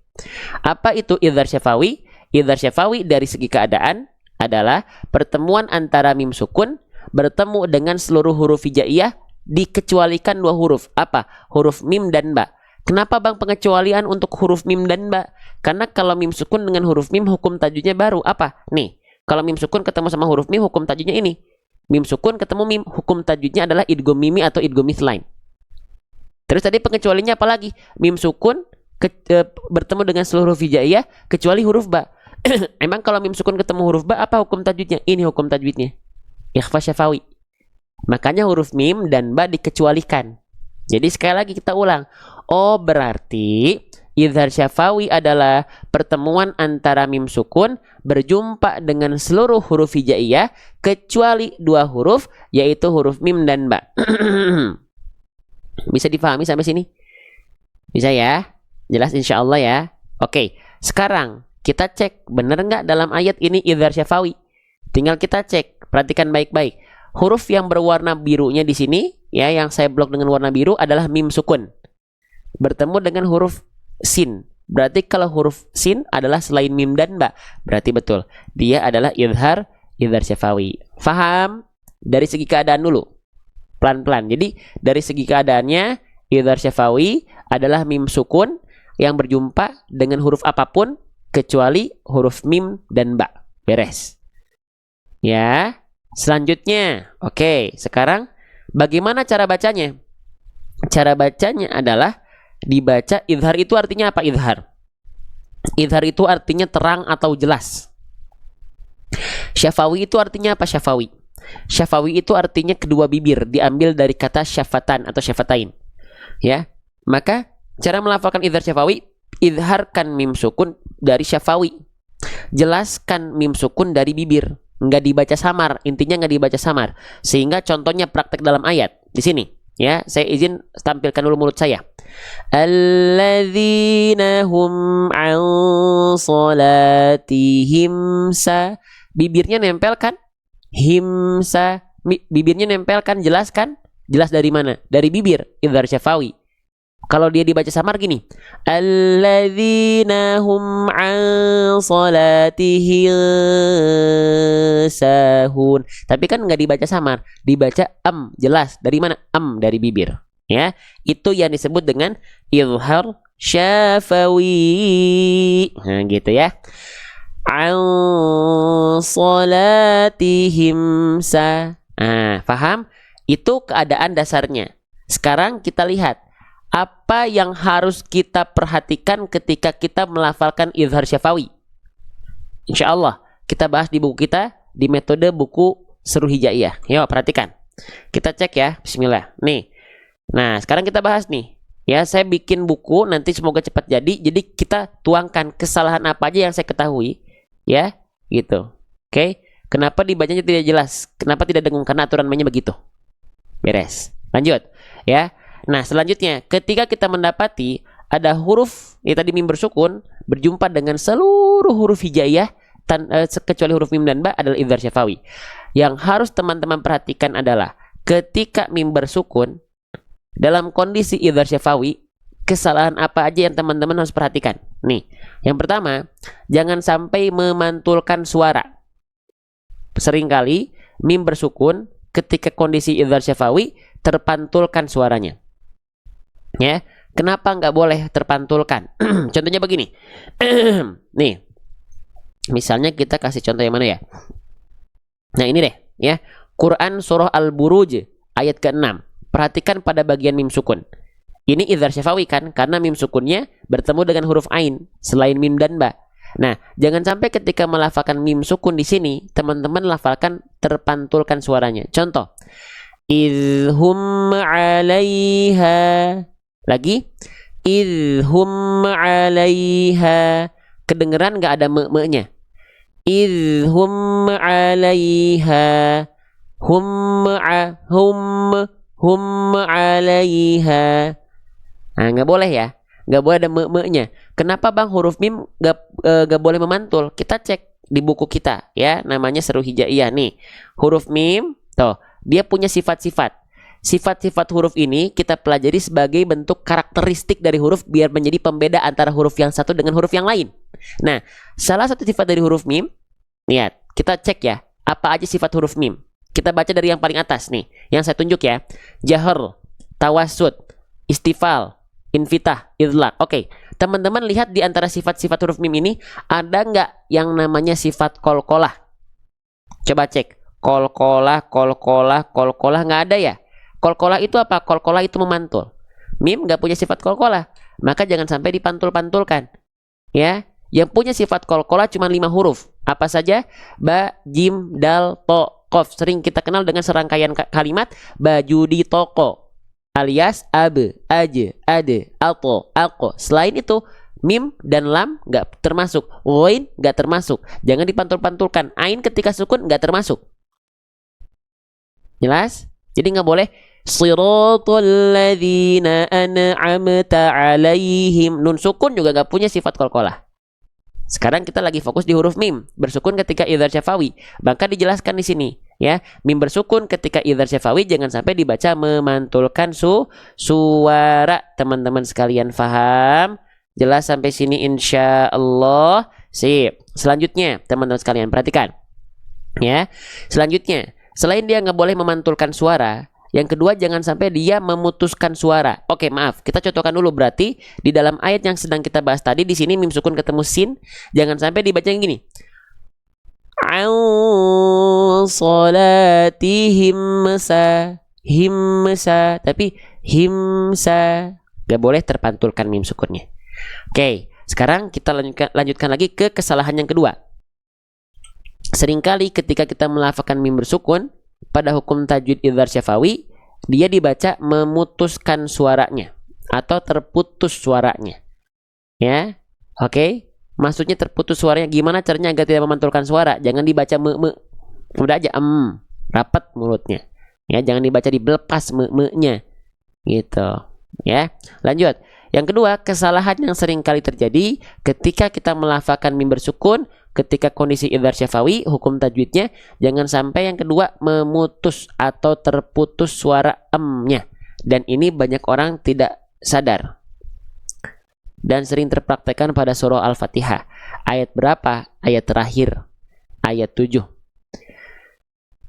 Apa itu izhar syafawi? Izhar syafawi dari segi keadaan adalah pertemuan antara mim sukun bertemu dengan seluruh huruf hijaiyah dikecualikan dua huruf. Apa? Huruf mim dan ba. Kenapa bang pengecualian untuk huruf mim dan ba? Karena kalau mim sukun dengan huruf mim hukum tajwidnya baru. Apa? Nih, kalau mim sukun ketemu sama huruf mim hukum tajwidnya ini. Mim sukun ketemu mim hukum tajwidnya adalah idgham mimi atau idgham mithlain. Terus tadi pengecualiannya apa lagi? Mim sukun bertemu dengan seluruh huruf hijaiyah kecuali huruf ba. Emang kalau mim sukun ketemu huruf ba apa hukum tajwidnya? Ini hukum tajwidnya. Ikhfa syafawi. Makanya huruf mim dan ba dikecualikan. Jadi sekali lagi kita ulang. Oh, berarti Idhar syafawi adalah pertemuan antara mim sukun berjumpa dengan seluruh huruf hijaiyah kecuali dua huruf, yaitu huruf mim dan ba. Bisa difahami sampai sini? Bisa ya? Jelas insya Allah ya? Oke, sekarang kita cek benar nggak dalam ayat ini idhar syafawi. Tinggal kita cek, perhatikan baik-baik. Huruf yang berwarna birunya di sini, ya, yang saya blok dengan warna biru adalah mim sukun. Bertemu dengan huruf sin. Berarti kalau huruf sin adalah selain mim dan ba, berarti betul dia adalah idhar syafawi. Faham? Dari segi keadaan dulu, pelan-pelan. Jadi dari segi keadaannya, idhar syafawi adalah mim sukun yang berjumpa dengan huruf apapun kecuali huruf mim dan ba. Beres ya. Selanjutnya, oke, sekarang bagaimana cara bacanya? Cara bacanya adalah dibaca. Idhar itu artinya apa? Idhar itu artinya terang atau jelas. Syafawi itu artinya apa? Syafawi itu artinya kedua bibir, diambil dari kata syafatan atau syafatain. Ya, maka cara melafalkan idhar syafawi, idharkan mim sukun dari syafawi, jelaskan mim sukun dari bibir, nggak dibaca samar. Intinya nggak dibaca samar. Sehingga contohnya praktek dalam ayat di sini. Ya, saya izin tampilkan dulu mulut saya. Alladzina hum an salatihim sa. Bibirnya nempel kan? Himsa. Bibirnya nempel kan? Jelas kan? Jelas dari mana? Dari bibir. Idhar syafawi. Kalau dia dibaca samar gini. Alladzina hum an salatihim sahun. Tapi kan nggak dibaca samar, dibaca jelas. Dari mana? Dari bibir. Ya, itu yang disebut dengan idhar syafawi. Nah, gitu ya. An salatihim sa. Nah, paham? Itu keadaan dasarnya. Sekarang kita lihat apa yang harus kita perhatikan ketika kita melafalkan idhar syafawi. Insya Allah kita bahas di buku kita, di metode buku Seru Hijaiyah. Yuk perhatikan. Kita cek ya. Bismillah. Nih. Nah sekarang kita bahas nih. Ya, saya bikin buku, nanti semoga cepat jadi. Jadi kita tuangkan kesalahan apa aja yang saya ketahui. Ya, gitu. Oke. Kenapa dibacanya tidak jelas? Kenapa tidak dengung? Karena aturan mainnya begitu. Beres. Lanjut. Ya. Nah selanjutnya, ketika kita mendapati ada huruf, ya tadi mim bersukun, berjumpa dengan seluruh huruf hijaiyah, kecuali huruf mim dan ba, adalah idhar syafawi. Yang harus teman-teman perhatikan adalah ketika mim bersukun, dalam kondisi idhar syafawi, kesalahan apa aja yang teman-teman harus perhatikan. Nih, yang pertama, jangan sampai memantulkan suara. Seringkali mim bersukun ketika kondisi idhar syafawi terpantulkan suaranya. Ya, kenapa nggak boleh terpantulkan? Contohnya begini. Nih, misalnya kita kasih contoh yang mana ya? Nah ini deh, ya. Quran surah Al-Buruj ayat ke-6. Perhatikan pada bagian mim sukun. Ini idhar syafawi kan? Karena mim sukunnya bertemu dengan huruf ain selain mim dan ba. Nah, jangan sampai ketika melafalkan mim sukun di sini, teman-teman lafalkan terpantulkan suaranya. Contoh, idhum 'alaiha. Lagi, idhum 'alaiha. Kedengeran nggak ada me-nya? Idhum 'alaiha. Hum 'alaiha. Nah, nggak boleh ya. Nggak boleh ada me-nya. Kenapa bang huruf mim nggak boleh memantul? Kita cek di buku kita ya, namanya Seru Hijaiyah nih. Huruf mim, tuh, dia punya sifat-sifat. Sifat-sifat huruf ini kita pelajari sebagai bentuk karakteristik dari huruf biar menjadi pembeda antara huruf yang satu dengan huruf yang lain. Nah, salah satu sifat dari huruf mim, lihat, kita cek ya, apa aja sifat huruf mim. Kita baca dari yang paling atas nih, yang saya tunjuk ya. Jahr, tawassut, istifal, infitah, idlaq. Oke, teman-teman lihat di antara sifat-sifat huruf mim ini, ada nggak yang namanya sifat kolkolah? Coba cek, kolkolah, nggak ada ya? Kolkolah itu apa? Kolkolah itu memantul. Mim nggak punya sifat kolkolah, maka jangan sampai dipantul-pantulkan. Ya, yang punya sifat kolkolah cuma 5 huruf. Apa saja? Ba, jim, dal, to, kof. Sering kita kenal dengan serangkaian kalimat baju di toko, alias abe, aje, ade, alto, alko. Selain itu, Mim dan lam nggak termasuk. Ghain nggak termasuk. Jangan dipantul-pantulkan. Ain ketika sukun nggak termasuk. Jelas? Jadi nggak boleh Shiratal ladzina an'amta alaihim. Nun sukun juga nggak punya sifat qalqalah. Sekarang kita lagi fokus di huruf mim bersukun ketika idhar syafawi. Maka dijelaskan di sini, ya. Mim bersukun ketika idhar syafawi jangan sampai dibaca memantulkan suara. Teman-teman sekalian faham? Jelas sampai sini insya Allah. Sip. Selanjutnya, teman-teman sekalian perhatikan. Ya. Selanjutnya, selain dia nggak boleh memantulkan suara, yang kedua jangan sampai dia memutuskan suara. Oke, maaf, kita contohkan dulu. Berarti di dalam ayat yang sedang kita bahas tadi, di sini mim sukun ketemu sin, jangan sampai dibaca yang gini. An salatihim sa, himsa, tapi himsa. Gak boleh terpantulkan mim sukunnya. Oke, sekarang kita lanjutkan lagi ke kesalahan yang kedua. Seringkali ketika kita melafalkan mim bersukun pada hukum tajwid idhar syafawi, dia dibaca memutuskan suaranya atau terputus suaranya. Ya, oke. Maksudnya terputus suaranya. Gimana caranya agar tidak memantulkan suara? Jangan dibaca me. Udah aja rapat mulutnya. Ya, jangan dibaca dibelepas me-nya. Gitu. Ya, lanjut. Yang kedua, kesalahan yang sering kali terjadi ketika kita melafalkan mim bersukun ketika kondisi idhar syafawi, hukum tajwidnya jangan sampai yang kedua memutus atau terputus suara nya. Dan ini banyak orang tidak sadar. Dan sering terpraktekkan pada surah Al-Fatihah. Ayat berapa? Ayat terakhir. Ayat 7.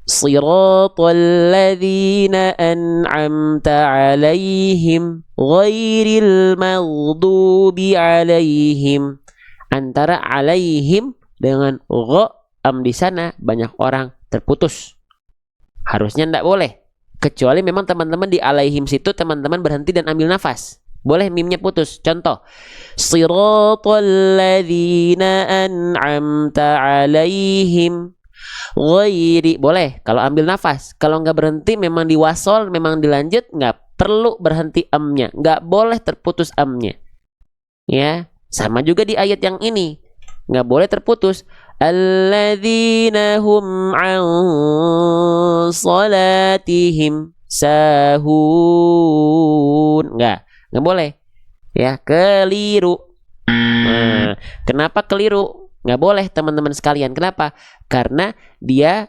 Shiratal ladzina an'amta 'alaihim ghairil maghdubi 'alaihim. Antara 'alaihim dengan di sana banyak orang terputus. Harusnya tidak boleh. Kecuali memang teman-teman di 'alaihim situ teman-teman berhenti dan ambil nafas. Boleh mimnya putus. Contoh. Shiratal ladzina an'amta 'alaihim ghairi. Boleh kalau ambil nafas. Kalau nggak berhenti memang diwasol, memang dilanjut, nggak perlu berhenti nya. Nggak boleh terputus nya. Ya, sama juga di ayat yang ini. Nggak boleh terputus. Alladzina hum an salatihim sahun. Nggak boleh. Ya, keliru. Nah, kenapa keliru? Nggak boleh teman-teman sekalian. Kenapa? Karena dia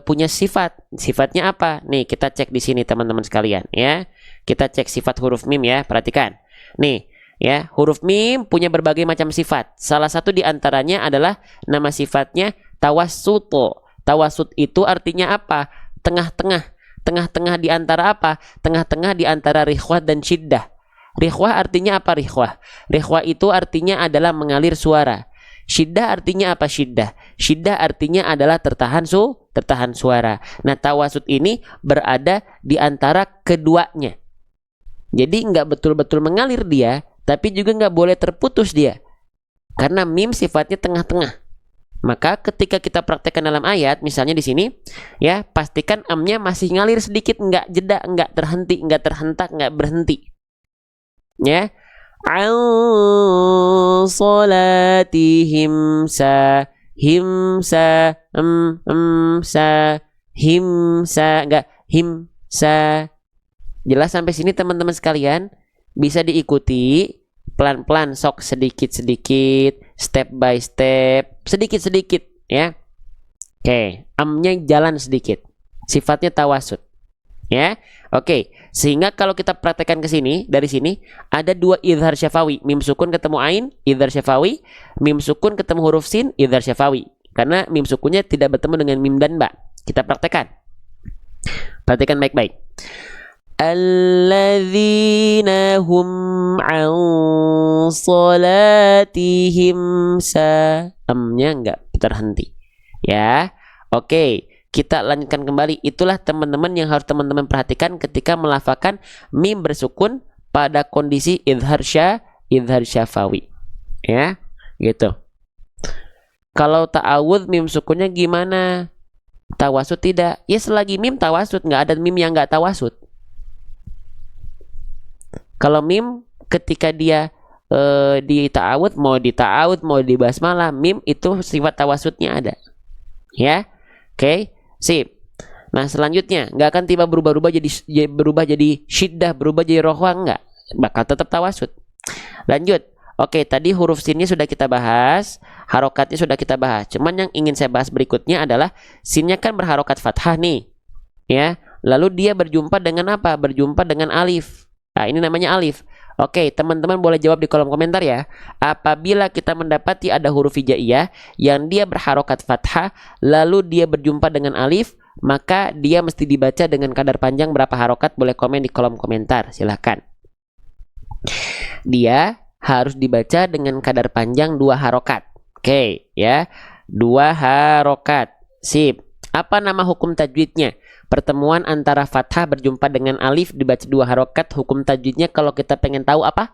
punya sifat. Sifatnya apa? Nih kita cek di sini teman-teman sekalian ya. Kita cek sifat huruf mim ya. Perhatikan. Nih ya, huruf mim punya berbagai macam sifat. Salah satu di antaranya adalah nama sifatnya tawassuto. Tawassut itu artinya apa? Tengah-tengah. Tengah-tengah di antara apa? Tengah-tengah di antara rikhwah dan syiddah. Rikhwah artinya apa rikhwah? Rikhwah itu artinya adalah mengalir suara. Syiddah artinya apa syiddah? Syiddah artinya adalah tertahan suara. Nah, tawasud ini berada di antara keduanya. Jadi nggak betul-betul mengalir dia, tapi juga nggak boleh terputus dia. Karena mim sifatnya tengah-tengah. Maka ketika kita praktekkan dalam ayat, misalnya di sini, ya pastikan amnya masih ngalir sedikit, nggak jeda, nggak terhenti, nggak terhentak, nggak berhenti. Ya. An salatihim sa himsa himsa enggak himsa. Jelas sampai sini teman-teman sekalian? Bisa diikuti pelan-pelan, sok sedikit-sedikit, step by step, sedikit-sedikit ya. Oke, amnya jalan sedikit. Sifatnya tawasud. Ya, oke. Sehingga kalau kita praktekkan ke sini, dari sini ada dua idhar syafawi, mim sukun ketemu ain, idhar syafawi, mim sukun ketemu huruf sin, idhar syafawi. Karena mim sukunnya tidak bertemu dengan mim dan ba. Kita praktekkan. Perhatikan baik-baik. Alladzina hum an salatihim sa. Amnya enggak terhenti. Ya, oke. Kita lanjutkan kembali. Itulah teman-teman yang harus teman-teman perhatikan ketika melafalkan mim bersukun pada kondisi idhar syafawi. Ya, gitu. Kalau ta'awudz mim sukunnya gimana? Tawasud tidak. Ya selagi mim tawasud, nggak ada mim yang nggak tawasud. Kalau mim ketika dia di ta'awud, mau di basmalah, mim itu sifat tawasudnya ada. Ya. Oke, sip. Nah, selanjutnya nggak akan tiba berubah jadi syiddah, berubah jadi rohwa, enggak. Bakal tetap tawasud. Lanjut. Oke, tadi huruf sinnya sudah kita bahas, harokatnya sudah kita bahas. Cuman yang ingin saya bahas berikutnya adalah sinnya kan berharokat fathah nih. Ya. Lalu dia berjumpa dengan apa? Berjumpa dengan alif. Nah, ini namanya alif. Oke, teman-teman boleh jawab di kolom komentar ya. Apabila kita mendapati ada huruf hijaiyah yang dia berharokat fathah, lalu dia berjumpa dengan alif, maka dia mesti dibaca dengan kadar panjang berapa harokat? Boleh komen di kolom komentar, silahkan. Dia harus dibaca dengan kadar panjang 2 harokat. Oke, ya. 2 harokat. Sip. Apa nama hukum tajwidnya? Pertemuan antara fathah berjumpa dengan alif dibaca 2 harokat. Hukum tajwidnya kalau kita pengen tahu apa?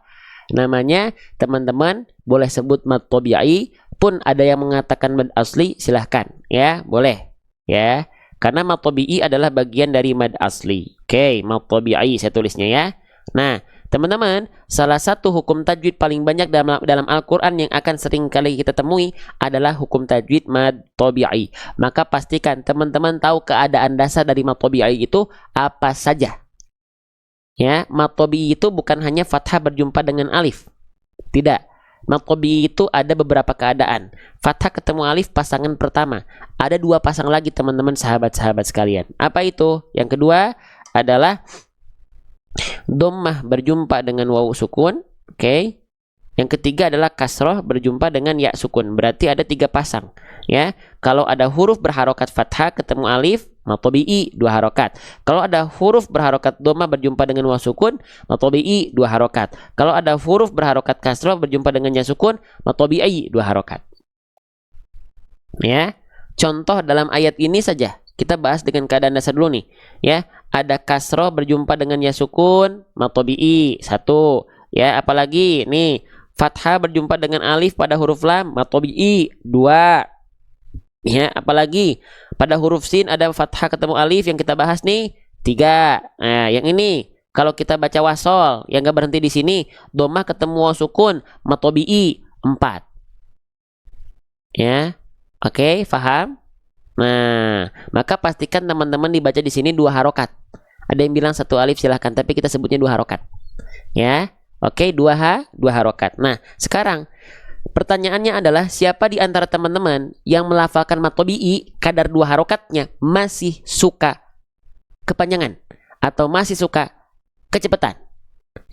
Namanya, teman-teman boleh sebut mad tabi'i, pun ada yang mengatakan mad asli, silahkan. Ya, boleh. Ya, karena mad tabi'i adalah bagian dari mad asli. Oke, mad tabi'i saya tulisnya ya. Nah, teman-teman, salah satu hukum tajwid paling banyak dalam Al-Quran yang akan sering kali kita temui adalah hukum tajwid mad tabi'i. Maka pastikan teman-teman tahu keadaan dasar dari mad tabi'i itu apa saja. Ya, mad tabi'i itu bukan hanya fathah berjumpa dengan alif. Tidak. Mad tabi'i itu ada beberapa keadaan. Fathah ketemu alif pasangan pertama. Ada 2 pasang lagi teman-teman sahabat-sahabat sekalian. Apa itu? Yang kedua adalah dhammah berjumpa dengan wawu sukun. Oke. Yang ketiga adalah kasroh berjumpa dengan ya sukun. Berarti ada 3 pasang. Ya. Kalau ada huruf berharokat fathah ketemu alif, mad tabi'i 2 harokat. Kalau ada huruf berharokat dhammah berjumpa dengan wawu sukun, mad tabi'i 2 harokat. Kalau ada huruf berharokat kasroh berjumpa dengan ya sukun, mad tabi'i 2 harokat. Ya. Contoh dalam ayat ini saja. Kita bahas dengan keadaan dasar dulu nih. Ya, ada kasroh berjumpa dengan ya sukun, mad tabi'i 1. Ya, apalagi nih, fathah berjumpa dengan alif pada huruf lam, mad tabi'i 2. Ya, apalagi pada huruf sin ada fathah ketemu alif yang kita bahas nih 3. Nah, yang ini kalau kita baca wasol yang gak berhenti di sini, dhammah ketemu wawu sukun, mad tabi'i 4. Ya. Oke, paham? Nah, maka pastikan teman-teman dibaca di sini 2 harokat. Ada yang bilang 1 alif, silahkan, tapi kita sebutnya 2 harokat. Ya, oke, 2 harokat. Nah, sekarang pertanyaannya adalah siapa di antara teman-teman yang melafalkan mad tabi'i kadar 2 harokatnya masih suka kepanjangan atau masih suka kecepatan?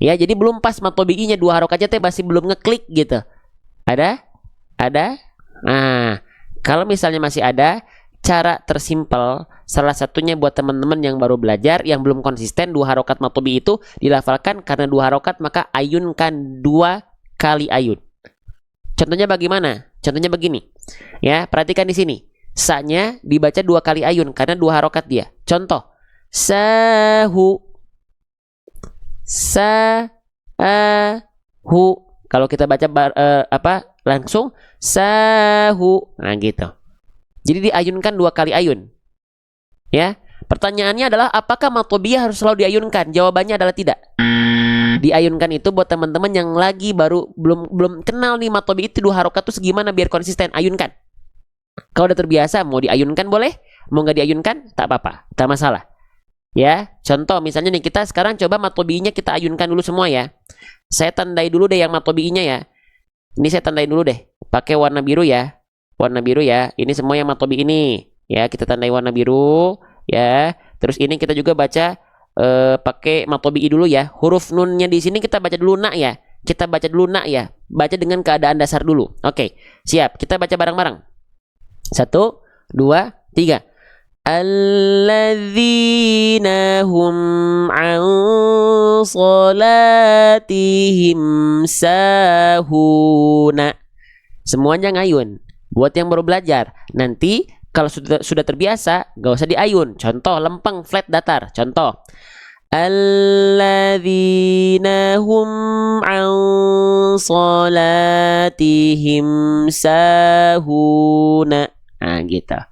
Ya, jadi belum pas mad tabi'inya 2 harokatnya teh masih belum ngeklik gitu. Ada? Nah, kalau misalnya masih ada, cara tersimpel salah satunya buat teman-teman yang baru belajar, yang belum konsisten, 2 harokat mad tabi'i itu dilafalkan karena 2 harokat, maka ayunkan 2 kali ayun. Contohnya bagaimana? Contohnya begini. Ya, perhatikan di sini. Sa-nya dibaca 2 kali ayun karena 2 harokat dia. Contoh. Sahu. Sahu. Kalau kita baca langsung sahu. Nah, gitu. Jadi diayunkan 2 kali ayun. Ya. Pertanyaannya adalah apakah mad tabi'i harus selalu diayunkan? Jawabannya adalah tidak. Diayunkan itu buat teman-teman yang lagi baru belum kenal nih mad tabi'i itu 2 harokat tuh segimana biar konsisten, ayunkan. Kalau udah terbiasa mau diayunkan boleh, mau nggak diayunkan tak apa-apa, tak masalah. Ya, contoh misalnya nih kita sekarang coba mad tabi'inya kita ayunkan dulu semua ya. Saya tandai dulu deh yang mad tabi'inya ya. Ini saya tandai dulu deh, pakai warna biru ya. Warna biru ya. Ini semua yang mad tabi'i ini. Ya, kita tandai warna biru ya. Terus ini kita juga baca pakai mad tabi'i dulu ya. Huruf nunnya di sini kita baca dulu nak ya. Kita baca dulu nak ya. Baca dengan keadaan dasar dulu. Oke, siap. Kita baca bareng-bareng. 1, 2, 3. Alladzina hum an salatihim sahuna. Semuanya ngayun. Buat yang baru belajar, nanti kalau sudah terbiasa, gak usah diayun. Contoh, lempeng, flat, datar. Contoh, alladzina hum an salatihim sahuna. Nah, gitu.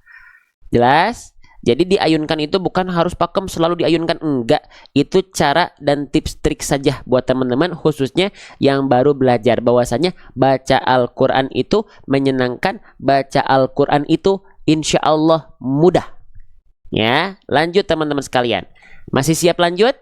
Jelas? Jadi diayunkan itu bukan harus pakem selalu diayunkan, enggak. Itu cara dan tips trik saja buat teman-teman, khususnya yang baru belajar, bahwasanya baca Al-Quran itu menyenangkan, baca Al-Quran itu insya Allah mudah. Ya, lanjut teman-teman sekalian. Masih siap lanjut?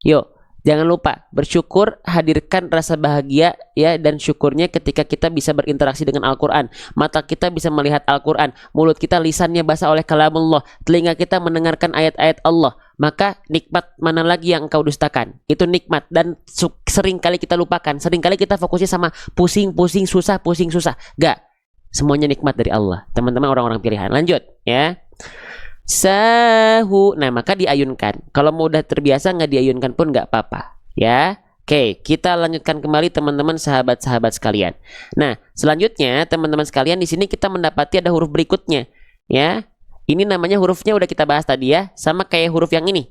Yuk, jangan lupa bersyukur, hadirkan rasa bahagia ya dan syukurnya ketika kita bisa berinteraksi dengan Al-Quran. Mata kita bisa melihat Al-Quran, mulut kita lisannya basah oleh kalamullah, telinga kita mendengarkan ayat-ayat Allah. Maka nikmat mana lagi yang engkau dustakan? Itu nikmat, dan sering kali kita lupakan. Sering kali kita fokusnya sama pusing-pusing susah, Gak, semuanya nikmat dari Allah. Teman-teman orang-orang pilihan. Lanjut ya. Sahu. Nah, maka diayunkan. Kalau mau udah terbiasa nggak diayunkan pun nggak apa-apa ya. Oke, kita lanjutkan kembali teman-teman sahabat-sahabat sekalian. Nah, selanjutnya teman-teman sekalian, di sini kita mendapati ada huruf berikutnya ya. Ini namanya hurufnya udah kita bahas tadi ya, sama kayak huruf yang ini.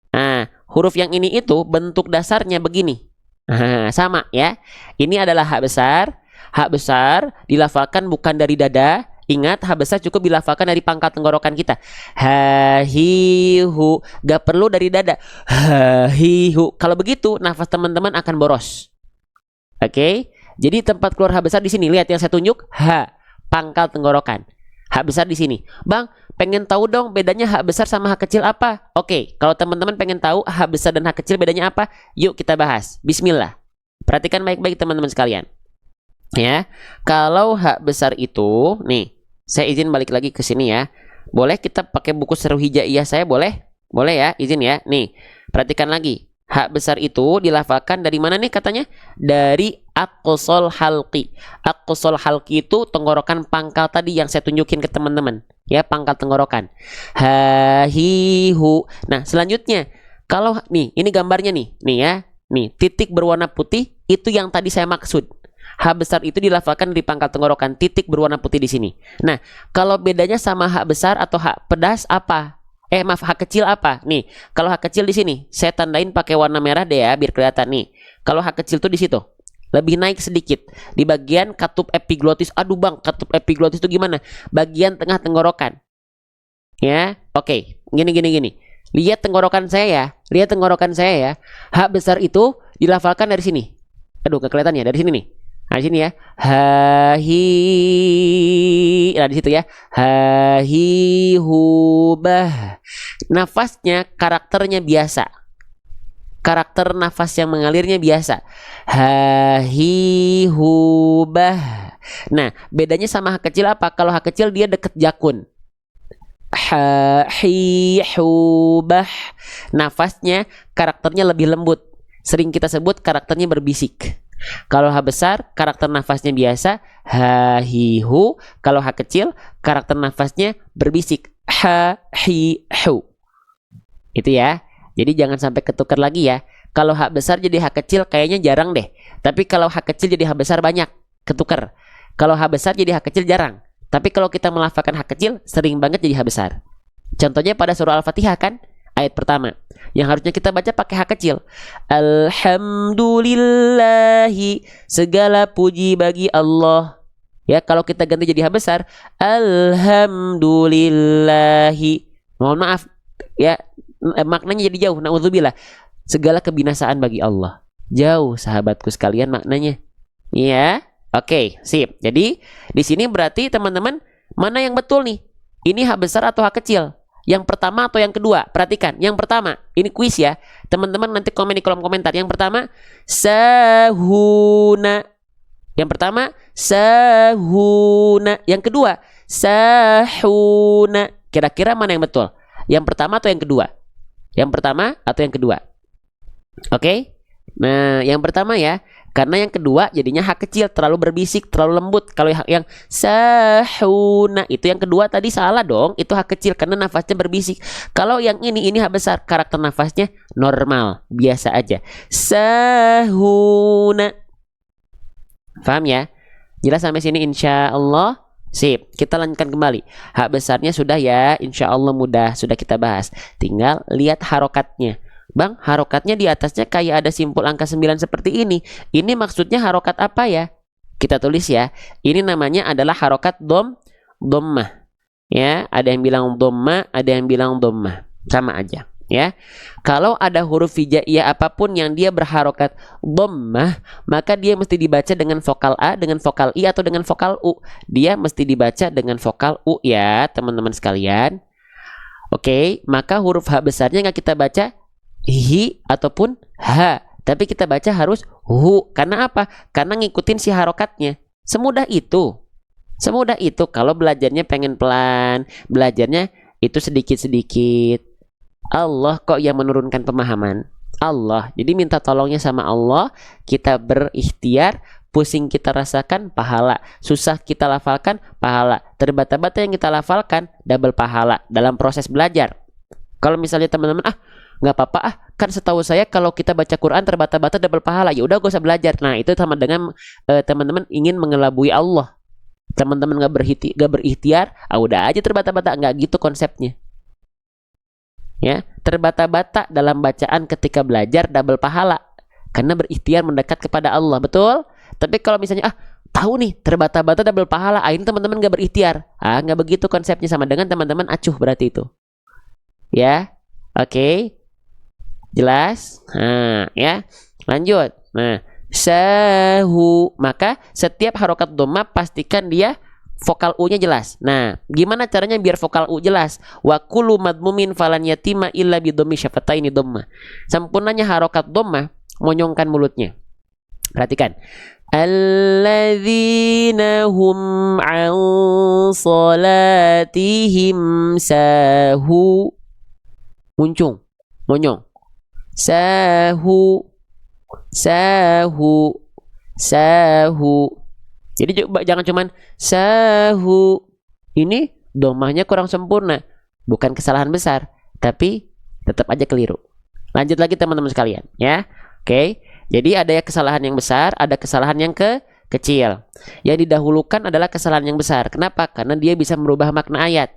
Nah, huruf yang ini itu bentuk dasarnya begini. Nah, sama ya. Ini adalah hak besar. Hak besar dilafalkan bukan dari dada. Ingat, hak besar cukup dilafalkan dari pangkal tenggorokan kita. Ha-hi-hu. Gak perlu dari dada. Ha-hi-hu. Kalau begitu, nafas teman-teman akan boros. Oke? Jadi tempat keluar hak besar di sini. Lihat yang saya tunjuk. Ha. Pangkal tenggorokan. Hak besar di sini. Bang, pengen tahu dong bedanya hak besar sama hak kecil apa? Oke, kalau teman-teman pengen tahu hak besar dan hak kecil bedanya apa, yuk kita bahas. Bismillah. Perhatikan baik-baik teman-teman sekalian. Ya, kalau hak besar itu, nih, saya izin balik lagi ke sini ya. Boleh kita pakai buku seru hijaiyah saya, boleh? Boleh ya, izin ya. Nih, perhatikan lagi. Hak besar itu dilafalkan dari mana nih katanya? Dari aqsal halqi. Aqsal halqi itu tenggorokan pangkal tadi yang saya tunjukin ke teman-teman. Ya, pangkal tenggorokan. Ha-hi-hu. Nah, selanjutnya, kalau nih, ini gambarnya nih. Nih ya. Nih, titik berwarna putih itu yang tadi saya maksud. Hak besar itu dilafalkan di pangkal tenggorokan, titik berwarna putih di sini. Nah, kalau bedanya sama hak besar atau hak pedas apa? Hak kecil apa? Nih, kalau hak kecil di sini, saya tandain pakai warna merah deh ya, biar kelihatan nih. Kalau hak kecil tuh di situ, lebih naik sedikit di bagian katup epiglotis. Aduh bang, katup epiglotis itu gimana? Bagian tengah tenggorokan. Ya, oke, gini. Lihat tenggorokan saya ya. Hak besar itu dilafalkan dari sini. Aduh, gak kelihatan ya, dari sini nih. Nah, di sini ya. Ha-hi. Nah, di situ ya. Ha-hi hubah. Nafasnya, karakternya biasa. Karakter nafas yang mengalirnya biasa. Ha-hi hubah. Nah, bedanya sama hak kecil apa? Kalau hak kecil dia deket jakun. Ha-hi hubah. Nafasnya, karakternya lebih lembut. Sering kita sebut karakternya berbisik. Kalau hak besar, karakter nafasnya biasa, ha-hi-hu. Kalau hak kecil, karakter nafasnya berbisik, ha-hi-hu. Itu ya. Jadi jangan sampai ketukar lagi ya. Kalau hak besar jadi hak kecil kayaknya jarang deh. Tapi kalau hak kecil jadi hak besar banyak, ketukar. Kalau hak besar jadi hak kecil jarang. Tapi kalau kita melafalkan hak kecil, sering banget jadi hak besar. Contohnya pada surah Al-Fatihah kan? Ayat pertama yang harusnya kita baca pakai hak kecil. Alhamdulillahi, segala puji bagi Allah. Ya, kalau kita ganti jadi hak besar, alhamdulillahi. Mohon maaf ya, maknanya jadi jauh. Na'udzubillah. Segala kebinasaan bagi Allah. Jauh sahabatku sekalian maknanya. Ya. Oke, sip. Jadi di sini berarti teman-teman, mana yang betul nih? Ini hak besar atau hak kecil? Yang pertama atau yang kedua? Perhatikan, yang pertama. Ini kuis ya. Teman-teman nanti komen di kolom komentar. Yang pertama, sahuna. Yang pertama, sahuna. Yang kedua, sahuna. Kira-kira mana yang betul? Yang pertama atau yang kedua? Yang pertama atau yang kedua? Oke? Nah, yang pertama ya. Karena yang kedua jadinya hak kecil, terlalu berbisik, terlalu lembut. Kalau yang sahuna itu yang kedua tadi salah dong. Itu hak kecil karena nafasnya berbisik. Kalau yang ini hak besar, karakter nafasnya normal, biasa aja. Sahuna. Paham ya? Jelas sampai sini insya Allah. Sip, kita lanjutkan kembali. Hak besarnya sudah ya, insya Allah mudah, sudah kita bahas. Tinggal lihat harokatnya. Bang, harokatnya di atasnya kayak ada simpul angka 9 seperti ini. Ini maksudnya harokat apa ya? Kita tulis ya. Ini namanya adalah harokat dhammah. Ya, ada yang bilang dhamma, ada yang bilang dhammah. Sama aja, ya. Kalau ada huruf hijaiyah apapun yang dia berharokat dhammah, maka dia mesti dibaca dengan vokal A, dengan vokal I, atau dengan vokal U. Dia mesti dibaca dengan vokal U ya, teman-teman sekalian. Oke, maka huruf H besarnya nggak kita baca hi ataupun H, tapi kita baca harus hu. Karena apa? Karena ngikutin si harokatnya. Semudah itu. Semudah itu. Kalau belajarnya pengen pelan, belajarnya itu sedikit-sedikit. Allah kok yang menurunkan pemahaman. Allah. Jadi minta tolongnya sama Allah. Kita berikhtiar. Pusing kita rasakan, pahala. Susah kita lafalkan, pahala. Terbata-bata yang kita lafalkan, double pahala dalam proses belajar. Kalau misalnya teman-teman, nggak apa-apa, kan setahu saya kalau kita baca Quran terbata-bata double pahala, ya udah gak usah belajar. Nah, itu sama dengan teman-teman ingin mengelabui Allah. Teman-teman gak berikhtiar, udah aja terbata-bata. Nggak gitu konsepnya. Ya, terbata-bata dalam bacaan ketika belajar double pahala karena berikhtiar mendekat kepada Allah, betul? Tapi kalau misalnya tahu nih terbata-bata double pahala, akhirnya teman-teman gak berikhtiar. Nggak begitu konsepnya, sama dengan teman-teman acuh berarti itu. Ya. Oke. Jelas? Ya. Lanjut. Nah, sahu, maka setiap harokat dhamma pastikan dia vokal U-nya jelas. Nah, gimana caranya biar vokal U jelas? Wa kullu madmumin falan yatima illa bi dhammi syafataini dhamma. Sempurnanya harokat dhamma, monyongkan mulutnya. Perhatikan. Alladzina hum an salatihim sahu. Muncung, monyong. Sahu, sahu, sahu. Jadi jangan cuman sahu. Ini domahnya kurang sempurna. Bukan kesalahan besar, tapi tetap aja keliru. Lanjut lagi teman-teman sekalian, ya. Oke. Jadi ada ya kesalahan yang besar, ada kesalahan yang kecil. Yang didahulukan adalah kesalahan yang besar. Kenapa? Karena dia bisa merubah makna ayat.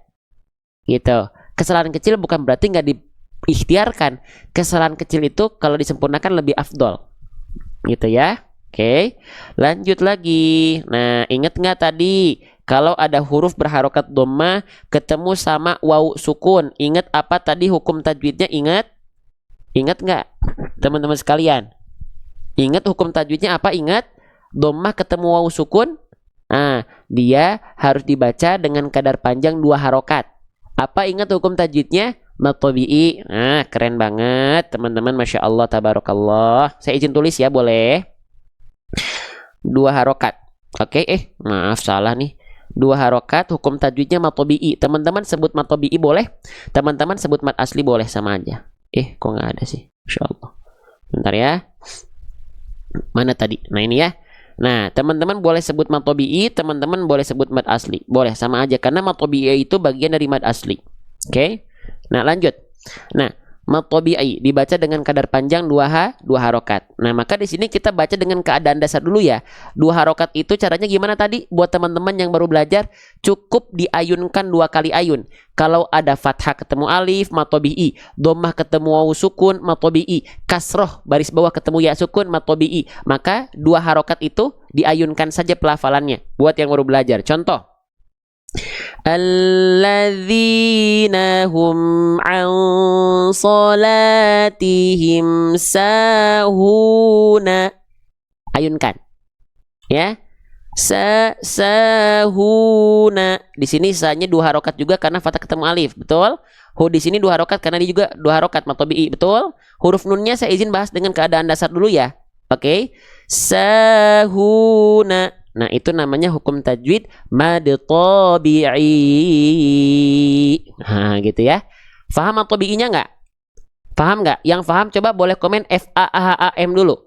Gitu. Kesalahan kecil bukan berarti nggak diikhtiarkan. Kesalahan kecil itu kalau disempurnakan lebih afdol. Gitu ya. Oke, lanjut lagi. Nah, ingat nggak tadi kalau ada huruf berharokat dhamma ketemu sama waw sukun, ingat apa tadi hukum tajwidnya? Ingat? Ingat nggak, teman-teman sekalian? Ingat hukum tajwidnya apa? Ingat? Dhammah ketemu waw sukun, dia harus dibaca dengan kadar panjang 2 harokat. Apa ingat hukum tajwidnya? Mad tabi'i. Keren banget, teman-teman. Masya Allah, tabarakallah. Saya izin tulis ya, boleh? 2 harokat. Oke, maaf salah nih. 2 harokat, hukum tajwidnya mad tabi'i. Teman-teman sebut mad tabi'i boleh, teman-teman sebut mad asli boleh, sama aja. Kok nggak ada sih? Masya Allah. Bentar ya. Mana tadi? Nah, ini ya. Nah, teman-teman boleh sebut mad tabi'i, teman-teman boleh sebut mad asli. Boleh, sama aja karena mad tabi'i itu bagian dari mad asli. Oke? Nah, lanjut. Nah, mad tabi'i dibaca dengan kadar panjang 2 harokat. Nah, maka di sini kita baca dengan keadaan dasar dulu ya. 2 harokat itu caranya gimana tadi? Buat teman-teman yang baru belajar, cukup diayunkan 2 kali ayun. Kalau ada fathah ketemu alif, mad tabi'i. Dhammah ketemu waw sukun, mad tabi'i. Kasroh baris bawah ketemu ya sukun, mad tabi'i. Maka 2 harokat itu diayunkan saja pelafalannya buat yang baru belajar. Contoh. Alladzina hum an salatihim sahuna. Ayunkan. Ya. Sahuna. Di sini sanya 2 harokat juga karena fathah ketemu alif, betul? Hu di sini 2 harokat karena dia juga 2 harokat mad tabi'i, betul? Huruf nunnya saya izin bahas dengan keadaan dasar dulu ya. Oke. Sahuna. Nah, itu namanya hukum tajwid mad tabi'i. Gitu ya. Faham mad tabi'inya nggak? Paham nggak? Yang paham coba boleh komen FAHAM dulu.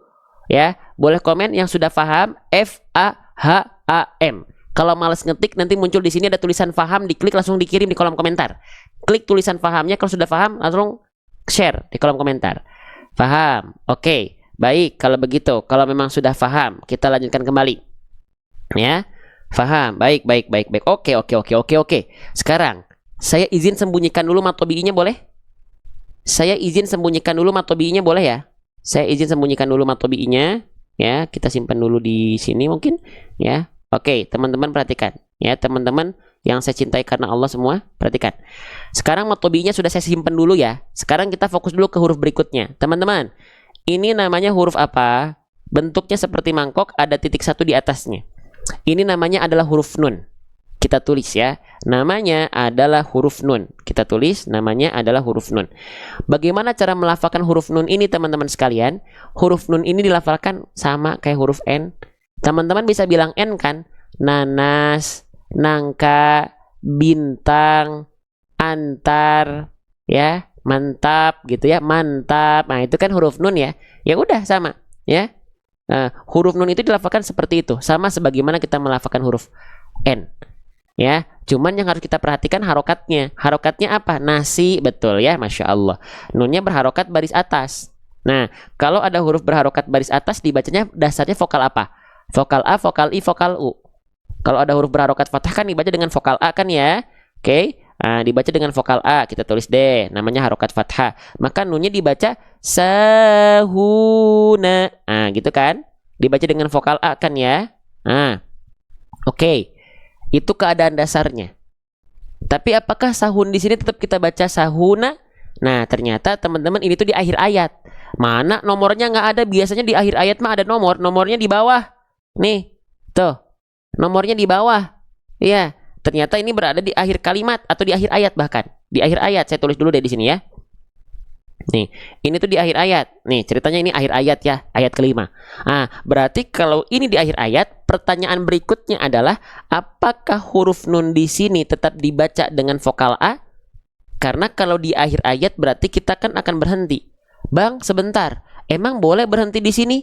Ya, boleh komen yang sudah paham FAHAM. Kalau males ngetik nanti muncul di sini ada tulisan paham, diklik langsung dikirim di kolom komentar. Klik tulisan pahamnya, kalau sudah paham langsung share di kolom komentar. Paham? Oke. Baik, kalau begitu, kalau memang sudah paham, kita lanjutkan kembali. Ya, paham. Baik. Oke. Sekarang saya izin sembunyikan dulu mad tabi'inya, boleh? Saya izin sembunyikan dulu mad tabi'inya, boleh ya? Saya izin sembunyikan dulu mad tabi'inya. Ya, kita simpan dulu di sini mungkin. Ya, oke, teman-teman perhatikan. Ya, teman-teman yang saya cintai karena Allah semua? Perhatikan. Sekarang matobinya sudah saya simpan dulu ya. Sekarang kita fokus dulu ke huruf berikutnya. Teman-teman, ini namanya huruf apa? Bentuknya seperti mangkok, ada titik satu di atasnya. Ini namanya adalah huruf nun. Kita tulis ya. Namanya adalah huruf nun. Kita tulis namanya adalah huruf nun. Bagaimana cara melafalkan huruf nun ini teman-teman sekalian? Huruf nun ini dilafalkan sama kayak huruf N. Teman-teman bisa bilang N kan? Nanas, nangka, bintang, antar, ya, mantap gitu ya, mantap. Nah, itu kan huruf nun ya. Ya udah sama, ya. Huruf nun itu dilafalkan seperti itu, sama sebagaimana kita melafalkan huruf N. Ya, cuman yang harus kita perhatikan harokatnya. Harokatnya apa? Nasi, betul ya, Masya Allah. Nunnya berharokat baris atas. Nah, kalau ada huruf berharokat baris atas, dibacanya dasarnya vokal apa? Vokal A, vokal I, vokal U. Kalau ada huruf berharokat fathah kan dibaca dengan vokal A kan ya. Oke, nah, dibaca dengan vokal A. Kita tulis deh, namanya harokat fathah. Maka nunnya dibaca sahuna. Nah, gitu kan? Dibaca dengan vokal A kan ya. Nah, oke. Itu keadaan dasarnya. Tapi apakah sahun di sini tetap kita baca sahuna? Nah, ternyata teman-teman ini tuh di akhir ayat. Mana nomornya nggak ada? Biasanya di akhir ayat mah ada nomor. Nomornya di bawah. Nih, tuh. Nomornya di bawah. Iya, ternyata ini berada di akhir kalimat atau di akhir ayat bahkan. Di akhir ayat. Saya tulis dulu deh di sini ya. Nih, ini tuh di akhir ayat. Nih, ceritanya ini akhir ayat ya, ayat kelima. Ah, berarti kalau ini di akhir ayat, pertanyaan berikutnya adalah apakah huruf nun di sini tetap dibaca dengan vokal A? Karena kalau di akhir ayat berarti kita kan akan berhenti. Bang, sebentar. Emang boleh berhenti di sini?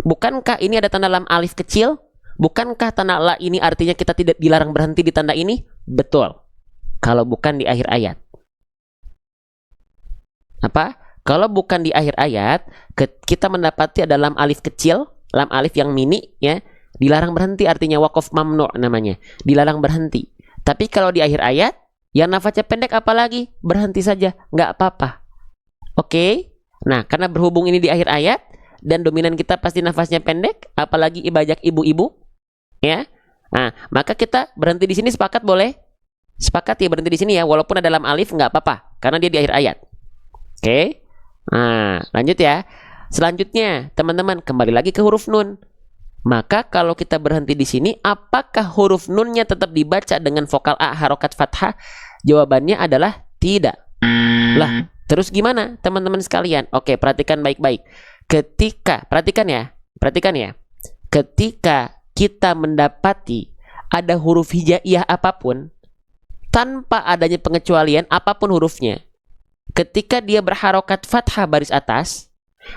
Bukankah ini ada tanda lam alif kecil? Bukankah tanda la ini artinya kita tidak dilarang berhenti di tanda ini? Betul. Kalau bukan di akhir ayat. Apa? Kalau bukan di akhir ayat, kita mendapati ada lam alif kecil, lam alif yang mini ya, dilarang berhenti, artinya waqaf mamnu namanya, dilarang berhenti. Tapi kalau di akhir ayat, yang nafasnya pendek apalagi berhenti saja, nggak apa-apa. Oke? Nah, karena berhubung ini di akhir ayat dan dominan kita pasti nafasnya pendek, apalagi ibajak ibu-ibu, ya. Nah, maka kita berhenti di sini, sepakat boleh? Sepakat ya berhenti di sini ya, walaupun ada lam alif nggak apa-apa, karena dia di akhir ayat. Oke, nah lanjut ya. Selanjutnya teman-teman kembali lagi ke huruf nun. Maka kalau kita berhenti di sini, apakah huruf nunnya tetap dibaca dengan vokal A harokat fathah? Jawabannya adalah tidak. Lah, terus gimana teman-teman sekalian? Oke, perhatikan baik-baik. Perhatikan ya. Ketika kita mendapati ada huruf hijaiyah apapun, tanpa adanya pengecualian apapun hurufnya, ketika dia berharokat fathah baris atas,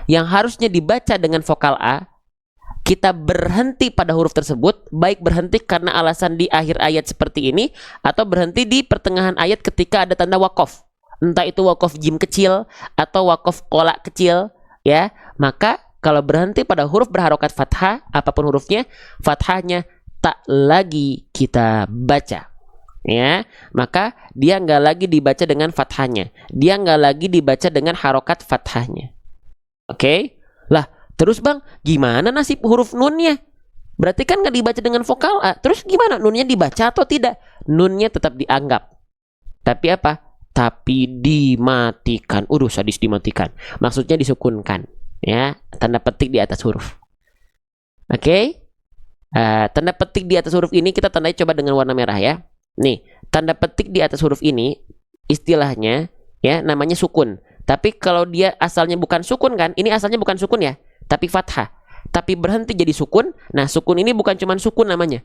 yang harusnya dibaca dengan vokal A, kita berhenti pada huruf tersebut, baik berhenti karena alasan di akhir ayat seperti ini, atau berhenti di pertengahan ayat ketika ada tanda wakof. Entah itu wakof jim kecil, atau wakof kolak kecil, ya. Maka kalau berhenti pada huruf berharokat fathah, apapun hurufnya, fathahnya tak lagi kita baca. Ya, maka dia nggak lagi dibaca dengan fathahnya, dia nggak lagi dibaca dengan harokat fathahnya. Oke, lah terus bang, gimana nasib huruf nunnya? Berarti kan nggak dibaca dengan vokal A. Terus gimana, nunnya dibaca atau tidak? Nunnya tetap dianggap, tapi apa? Tapi dimatikan. Sadis, dimatikan. Maksudnya disukunkan, ya, tanda petik di atas huruf. Oke, tanda petik di atas huruf ini kita tandai coba dengan warna merah ya. Nih, tanda petik di atas huruf ini istilahnya ya namanya sukun. Tapi kalau dia asalnya bukan sukun kan, ini asalnya bukan sukun ya, tapi fathah. Tapi berhenti jadi sukun. Nah, sukun ini bukan cuma sukun namanya,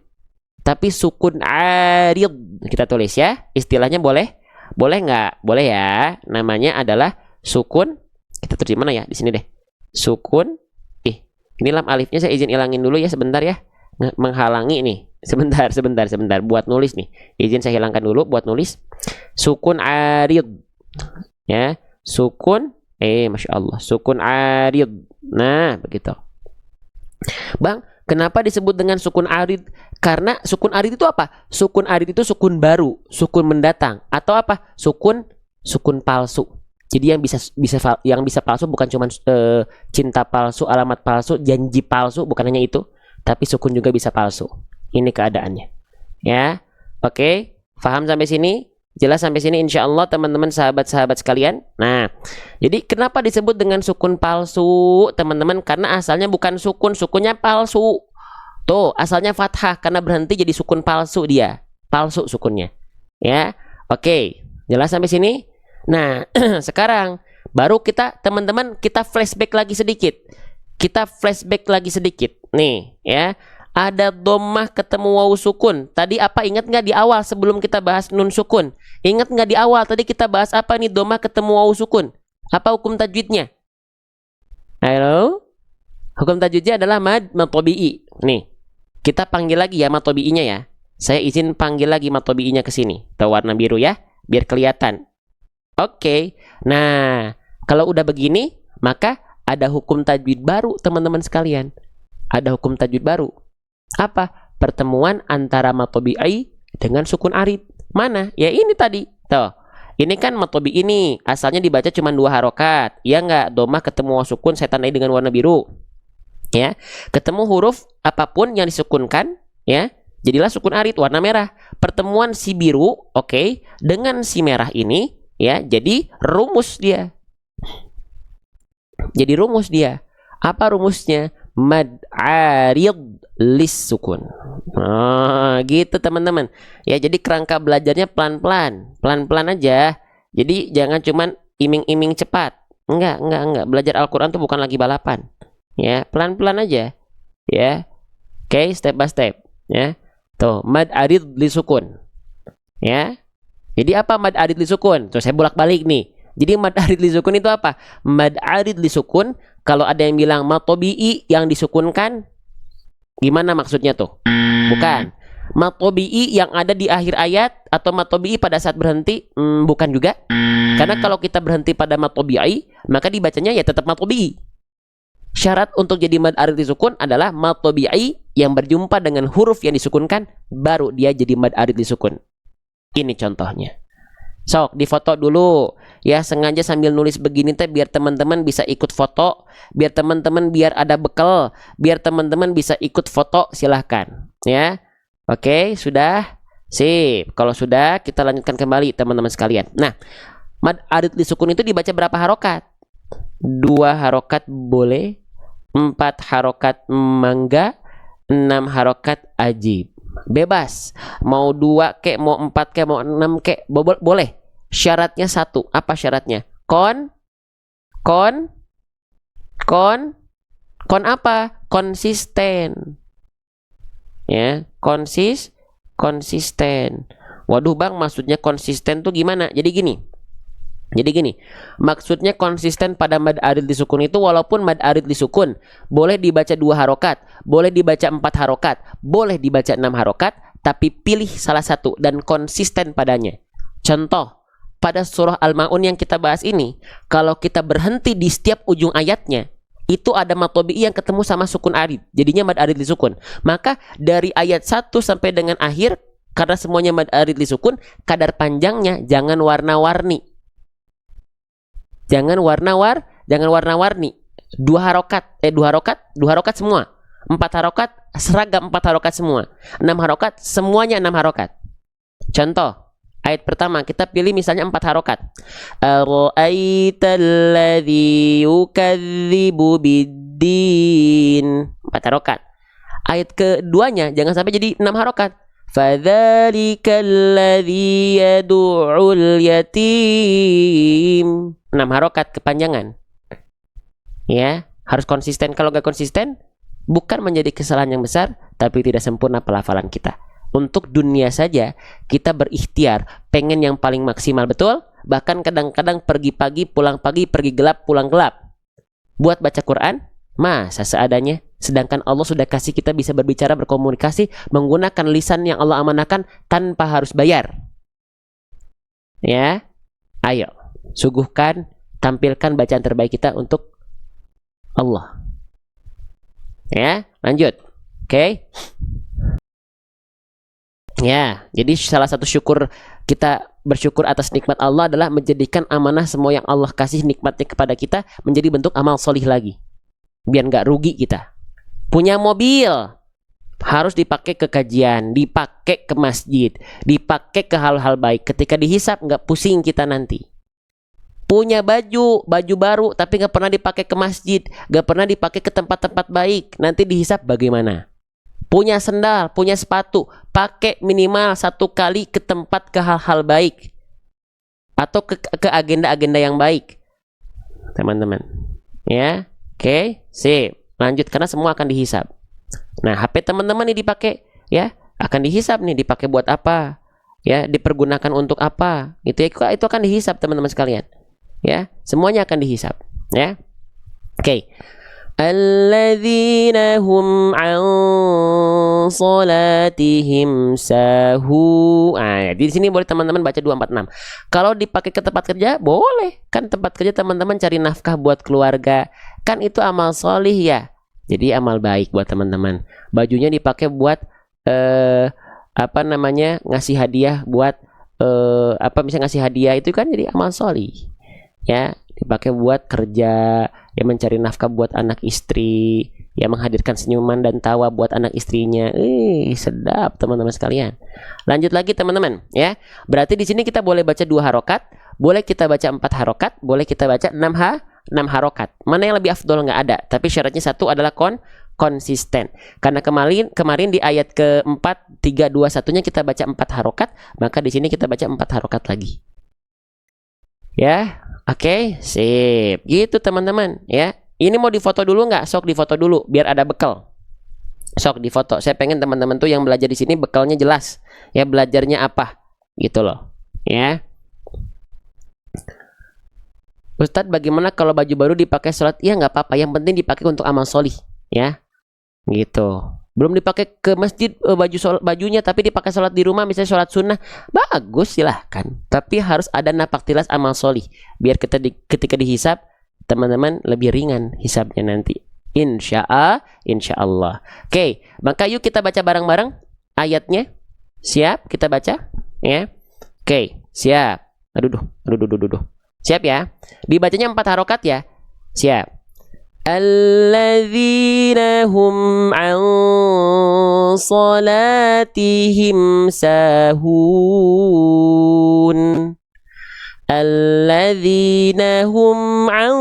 tapi sukun arid. Kita tulis ya. Istilahnya boleh? Boleh nggak? Boleh ya. Namanya adalah sukun. Kita tulis di mana ya? Di sini deh. Sukun. Ini lam alifnya saya izin ilangin dulu ya sebentar ya. Menghalangi nih. Sebentar. Buat nulis nih. Izin saya hilangkan dulu buat nulis. Sukun arid. Ya. Sukun. Masya Allah. Sukun arid. Nah, begitu. Bang, kenapa disebut dengan sukun arid? Karena sukun arid itu apa? Sukun arid itu sukun baru. Sukun mendatang. Atau apa? Sukun palsu. Jadi yang bisa palsu bukan cuma cinta palsu, alamat palsu, janji palsu, bukan hanya itu. Tapi sukun juga bisa palsu. Ini keadaannya. Ya, oke. Faham sampai sini? Jelas sampai sini insya Allah teman-teman sahabat-sahabat sekalian. Nah, jadi kenapa disebut dengan sukun palsu teman-teman? Karena asalnya bukan sukun, sukunnya palsu. Tuh, asalnya fathah karena berhenti jadi sukun palsu dia. Palsu sukunnya. Ya, oke. Jelas sampai sini? Nah, sekarang baru kita teman-teman kita flashback lagi sedikit. Kita flashback lagi sedikit. Nih, ya. Ada dhammah ketemu wawu sukun. Tadi apa ingat nggak di awal sebelum kita bahas nun sukun? Ingat nggak di awal tadi kita bahas apa nih dhammah ketemu wawu sukun? Apa hukum tajwidnya? Halo? Hukum tajwidnya adalah mad tabi'i. Nih, kita panggil lagi ya mad tabi'inya ya. Saya izin panggil lagi mad tabi'inya ke sini. Ke warna biru ya, biar kelihatan. Oke. Nah, kalau udah begini, maka ada hukum tajwid baru teman-teman sekalian. Ada hukum tajwid baru. Apa? Pertemuan antara mad tabi'i dengan sukun arid. Mana? Ya ini tadi. Tuh. Ini kan mad tabi'i ini asalnya dibaca cuma 2 harokat. Ya enggak? Dhammah ketemu wawu sukun saya tandai dengan warna biru. Ya. Ketemu huruf apapun yang disukunkan, ya. Jadilah sukun arid warna merah. Pertemuan si biru, oke, dengan si merah ini, ya, jadi rumus dia. Jadi rumus dia. Apa rumusnya? Mad arid lis sukun. Oh, gitu teman-teman. Ya, jadi kerangka belajarnya pelan-pelan. Pelan-pelan aja. Jadi jangan cuman iming-iming cepat. Enggak. Belajar Al-Qur'an tuh bukan lagi balapan. Ya, pelan-pelan aja. Ya. Oke, step by step, ya. Tuh, mad arid lis sukun. Ya. Jadi apa mad arid lis sukun? Terus saya bolak-balik nih. Jadi mad arid li sukun itu apa? Mad arid li sukun, kalau ada yang bilang mad tabi'i yang disukunkan, gimana maksudnya tuh? Bukan. Mad tabi'i yang ada di akhir ayat atau mad tabi'i pada saat berhenti? Bukan juga. Karena kalau kita berhenti pada mad tabi'i, maka dibacanya ya tetap mad tabi'i. Syarat untuk jadi mad arid li sukun adalah mad tabi'i yang berjumpa dengan huruf yang disukunkan, baru dia jadi mad arid li sukun. Ini contohnya. Sok difoto dulu ya, sengaja sambil nulis begini teh biar teman-teman bisa ikut foto, biar teman-teman biar ada bekal, biar teman-teman bisa ikut foto, silahkan ya. Oke, sudah sip. Kalau sudah kita lanjutkan kembali teman-teman sekalian. Nah, mad arid li sukun itu dibaca berapa harokat? 2 harokat boleh, 4 harokat mangga, 6 harokat ajib. Bebas, mau 2 kek, mau 4 kek, mau 6 kek, boleh. Syaratnya 1. Apa syaratnya? Kon apa? Konsisten. Ya, konsisten. Waduh bang, maksudnya konsisten tuh gimana? Jadi gini, maksudnya konsisten pada mad arid li sukun itu, walaupun mad arid li sukun boleh dibaca 2 harokat, boleh dibaca 4 harokat, boleh dibaca 6 harokat, tapi pilih salah satu dan konsisten padanya. Contoh, pada surah Al-Ma'un yang kita bahas ini, kalau kita berhenti di setiap ujung ayatnya, itu ada mad tabi'i yang ketemu sama sukun arid, jadinya mad arid li sukun. Maka dari ayat 1 sampai dengan akhir, karena semuanya mad arid li sukun, kadar panjangnya jangan warna-warni. Jangan warna-warni. 2 harokat semua. 4 harokat seragam 4 harokat semua. 6 harokat semuanya 6 harokat. Contoh, ayat pertama kita pilih misalnya 4 harokat. Ara'aital ladzi yukadzibu biddin. 4 harokat. Ayat keduanya jangan sampai jadi 6 harokat. Fadzalikal ladzi yad'ul yatim. 6 harokat kepanjangan. Ya, harus konsisten. Kalau gak konsisten, bukan menjadi kesalahan yang besar, tapi tidak sempurna pelafalan kita. Untuk dunia saja, kita berikhtiar, pengen yang paling maksimal, betul? Bahkan kadang-kadang pergi pagi, pulang pagi, pergi gelap, pulang gelap. Buat baca Quran, masa seadanya. Sedangkan Allah sudah kasih kita bisa berbicara, berkomunikasi, menggunakan lisan yang Allah amanahkan tanpa harus bayar. Ya, ayo. Suguhkan, tampilkan bacaan terbaik kita untuk Allah. Ya, lanjut. Oke. Ya, jadi salah satu syukur kita bersyukur atas nikmat Allah adalah menjadikan amanah semua yang Allah kasih nikmatnya kepada kita menjadi bentuk amal solih lagi. Biar nggak rugi kita. Punya mobil, Harus dipakai ke kajian, dipakai ke masjid, dipakai ke hal-hal baik. Ketika dihisap nggak pusing kita nanti. Punya baju baru tapi nggak pernah dipakai ke masjid, nggak pernah dipakai ke tempat-tempat baik, nanti dihisap bagaimana? Punya sendal, punya sepatu, pakai minimal 1 kali ke tempat ke hal-hal baik atau ke agenda-agenda yang baik, teman-teman. Ya, oke, sip. Lanjut karena semua akan dihisap. Nah, HP teman-teman ini dipakai, ya, akan dihisap nih, dipakai buat apa? Ya, dipergunakan untuk apa? Itu akan dihisap teman-teman sekalian. Ya, semuanya akan dihisap, ya. Oke. Alladzina hum an salatihim sahu. Nah, di sini boleh teman-teman baca 246. Kalau dipakai ke tempat kerja boleh. Kan tempat kerja teman-teman cari nafkah buat keluarga. Kan itu amal solih ya. Jadi amal baik buat teman-teman. Bajunya dipakai buat ngasih hadiah buat bisa ngasih hadiah, itu kan jadi amal solih. Ya, dipakai buat kerja, ya mencari nafkah buat anak istri, ya menghadirkan senyuman dan tawa buat anak istrinya. Sedap teman-teman sekalian. Lanjut lagi teman-teman, ya. Berarti di sini kita boleh baca 2 harokat, boleh kita baca 4 harokat, boleh kita baca 6 harokat. Mana yang lebih afdol? Nggak ada. Tapi syaratnya satu adalah konsisten. Karena kemarin di ayat ke-4 3 2 1-nya kita baca 4 harokat, maka di sini kita baca 4 harokat lagi. Ya. Oke, sip. Gitu teman-teman, ya. Ini mau difoto dulu nggak? Sok difoto dulu biar ada bekal. Sok difoto. Saya pengen teman-teman tuh yang belajar di sini bekalnya jelas. Ya, belajarnya apa? Gitu loh. Ya. Ustadz, bagaimana kalau baju baru dipakai sholat? Ya nggak apa-apa. Yang penting dipakai untuk amal solih, ya. Gitu. Belum dipakai ke masjid bajunya, tapi dipakai sholat di rumah, misalnya sholat sunnah, bagus, silahkan. Tapi harus ada napaktilas amal solih, biar ketika dihisap teman-teman lebih ringan hisapnya nanti. Insya Allah. Oke, maka yuk kita baca bareng-bareng ayatnya. Siap? Kita baca, ya. Oke, siap. Aduh. Siap ya? Dibacanya 4 harokat ya. Siap. Alladzina hum an salatihim sahun. Alladzina hum an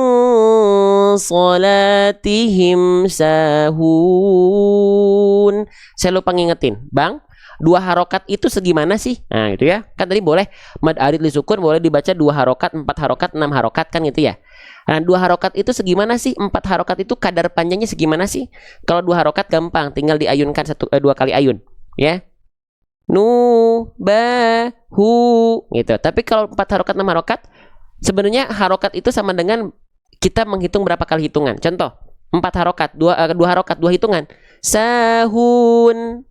salatihim sahun. Saya lupa ngingetin, Bang, 2 harokat itu segimana sih? Nah, itu ya. Kan tadi boleh mad arid li sukun boleh dibaca 2 harokat, 4 harokat, 6 harokat kan gitu ya. Nah, 2 harokat itu segimana sih? 4 harokat itu kadar panjangnya segimana sih? Kalau 2 harokat gampang, tinggal diayunkan 2 kali ayun, ya. Nu, ba, hu, gitu. Tapi kalau 4 harokat, 6 harokat, sebenarnya harokat itu sama dengan kita menghitung berapa kali hitungan. Contoh, 4 harokat, 2 harokat, 2 hitungan. Sahun,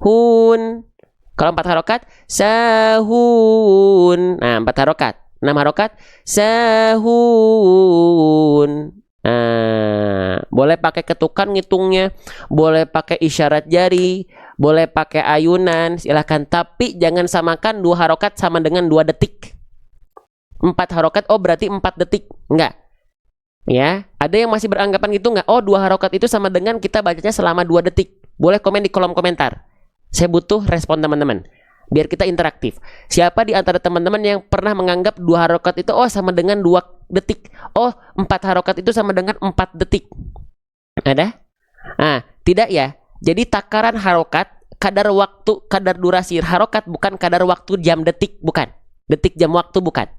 hun. Kalau 4 harokat, sahun. Nah, 4 harokat. 6 harokat, sahun. Nah, boleh pakai ketukan ngitungnya, boleh pakai isyarat jari, boleh pakai ayunan, silahkan. Tapi jangan samakan 2 harokat sama dengan 2 detik. 4 harokat, oh berarti 4 detik. Enggak. Ya, ada yang masih beranggapan gitu enggak? Oh, 2 harokat itu sama dengan kita bacanya selama 2 detik. Boleh komen di kolom komentar. Saya butuh respon teman-teman, biar kita interaktif. Siapa di antara teman-teman yang pernah menganggap 2 harokat itu sama dengan 2 detik? Oh, 4 harokat itu sama dengan 4 detik. Ada? Tidak ya. Jadi takaran harokat, kadar waktu, kadar durasi harokat, bukan kadar waktu jam detik, bukan. Detik jam waktu, bukan.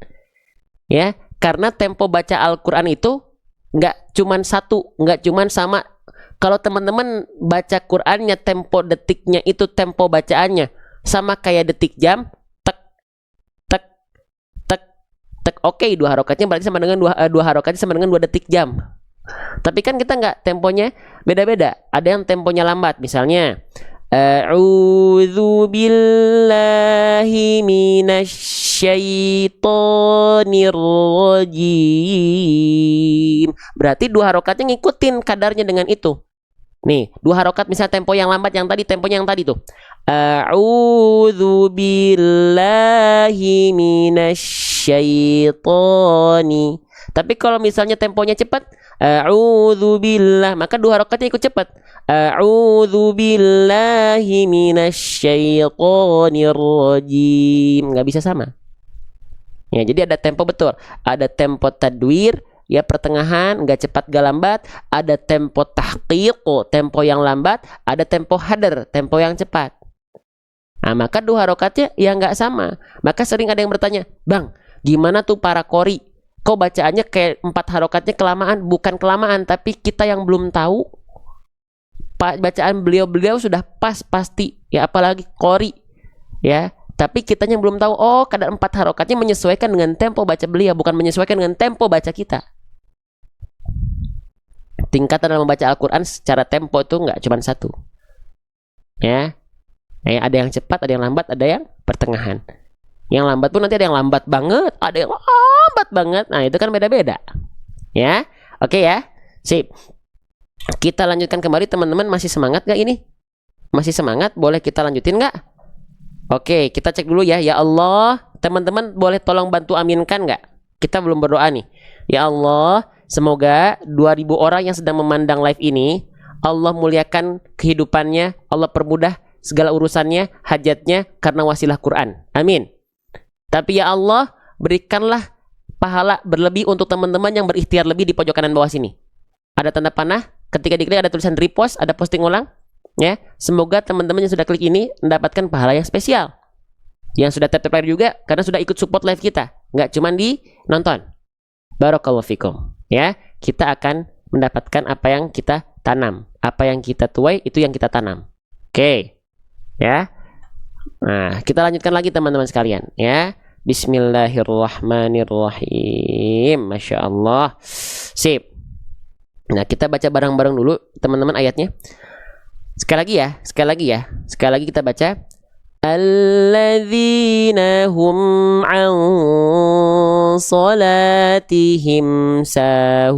Ya, karena tempo baca Al-Quran itu nggak cuman satu, nggak cuman sama. Kalau teman-teman baca Qurannya, tempo detiknya itu tempo bacaannya sama kayak detik jam, tek tek tek tek. Oke, 2 harokatnya berarti sama dengan 2 harokatnya sama dengan 2 detik jam. Tapi kan kita nggak, temponya beda-beda. Ada yang temponya lambat, misalnya a'udzu billahi minasyaitonir rajim. Berarti 2 harokatnya ngikutin kadarnya dengan itu. Nih, 2 harokat misalnya tempo yang lambat, yang tadi temponya yang tadi tuh. A'udzu billahi minasyaitonir. Tapi kalau misalnya temponya cepat, a'udzubillah, maka 2 rakaatnya ikut cepat. A'udzubillahi minasyaitonir rajim. Nggak bisa sama. Ya, jadi ada tempo betul. Ada tempo tadwir, ya pertengahan, nggak cepat nggak lambat. Ada tempo tahqiq, tempo yang lambat. Ada tempo hadar, tempo yang cepat. Nah, maka 2 rakaatnya ya nggak sama. Maka sering ada yang bertanya, Bang, gimana tuh para qori? Kok bacaannya kayak 4 rakaatnya kelamaan? Bukan kelamaan, tapi kita yang belum tahu. Bacaan beliau-beliau sudah pas pasti. Ya apalagi qori. Ya. Tapi kitanya belum tahu, oh kadar 4 rakaatnya menyesuaikan dengan tempo baca beliau, bukan menyesuaikan dengan tempo baca kita. Tingkatan dalam membaca Al-Quran secara tempo itu nggak cuma satu. Ya. Ada yang cepat, ada yang lambat, ada yang pertengahan. Yang lambat pun nanti ada yang lambat banget, ada yang lambat banget. Nah itu kan beda-beda. Ya, oke ya, sip. Kita lanjutkan kembali teman-teman, masih semangat nggak ini? Masih semangat? Boleh kita lanjutin nggak? Oke, kita cek dulu ya. Ya Allah, teman-teman boleh tolong bantu aminkan nggak? Kita belum berdoa nih. Ya Allah, semoga 2000 orang yang sedang memandang live ini, Allah muliakan kehidupannya, Allah permudah segala urusannya, hajatnya karena wasilah Quran. Amin. Tapi ya Allah, berikanlah pahala berlebih untuk teman-teman yang berikhtiar lebih di pojok kanan bawah sini. Ada tanda panah, ketika diklik ada tulisan repost, ada posting ulang. Ya, semoga teman-teman yang sudah klik ini mendapatkan pahala yang spesial. Yang sudah tap like juga karena sudah ikut support live kita, nggak cuma di nonton. Barakallahu fikum. Ya, kita akan mendapatkan apa yang kita tanam, apa yang kita tuai itu yang kita tanam. Oke, ya. Nah, kita lanjutkan lagi teman-teman sekalian. Ya, Bismillahirrahmanirrahim. Masya Allah. Sip. Nah, kita baca bareng-bareng dulu teman-teman ayatnya. Sekali lagi kita baca. Alladzina hum an salatihim sahun.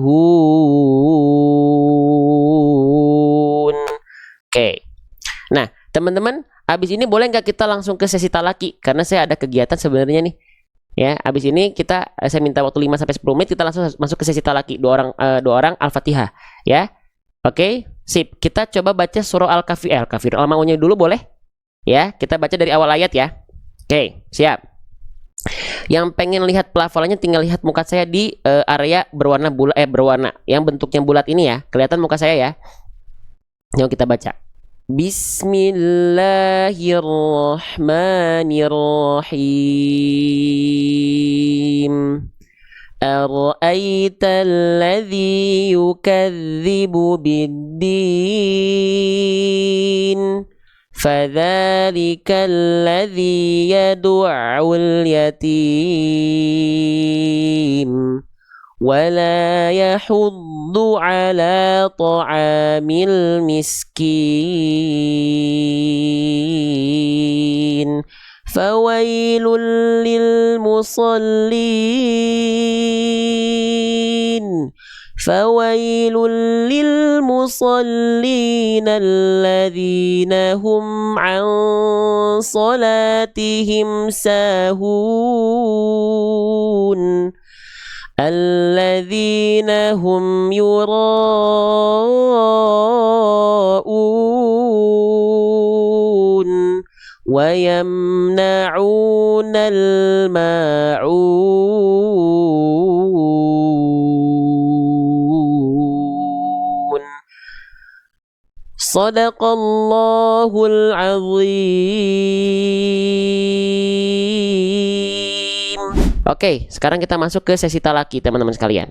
Oke. Nah, teman-teman, abis ini boleh nggak kita langsung ke sesi talaki? Karena saya ada kegiatan sebenarnya nih. Ya, abis ini saya minta waktu 5-10 menit, kita langsung masuk ke sesi talaki. Dua orang Al-Fatihah. Ya. Oke, sip. Kita coba baca surah Al-Kafir. Al-Ma'unnya dulu boleh? Ya, kita baca dari awal ayat ya. Oke, siap. Yang pengen lihat pelafalannya tinggal lihat muka saya di area berwarna berwarna yang bentuknya bulat ini ya. Kelihatan muka saya ya. Yuk kita baca. Bismillahirrahmanirrahim. أرأيت الذي يكذب بالدين فذلك الذي يدع اليتيم ولا يحض على طعام المسكين فويل للمصلين الذين هم عن صلاتهم ساهون الذين هم يراءون ويمنعون الماعون صدق الله العظيم. Oke, sekarang kita masuk ke sesi talaki teman-teman sekalian.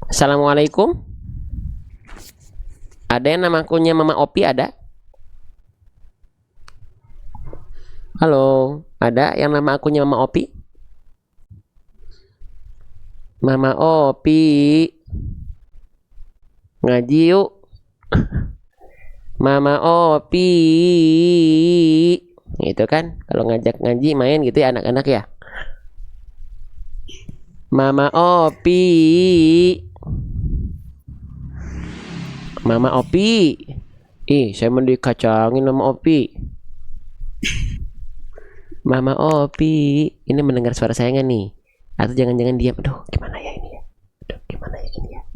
Assalamualaikum. Ada yang nama akunnya Mama Opi ada? Halo, ada yang nama akunnya Mama Opi? Mama Opi, ngaji yuk. Mama Opi, gitu kan? Kalau ngajak ngaji main gitu ya anak-anak ya. Mama Opi, Mama Opi. Ih, saya mau dikacangin Mama Opi. Mama Opi, ini mendengar suara saya nggak nih? Atau jangan-jangan diam? Aduh, gimana ya ini ya?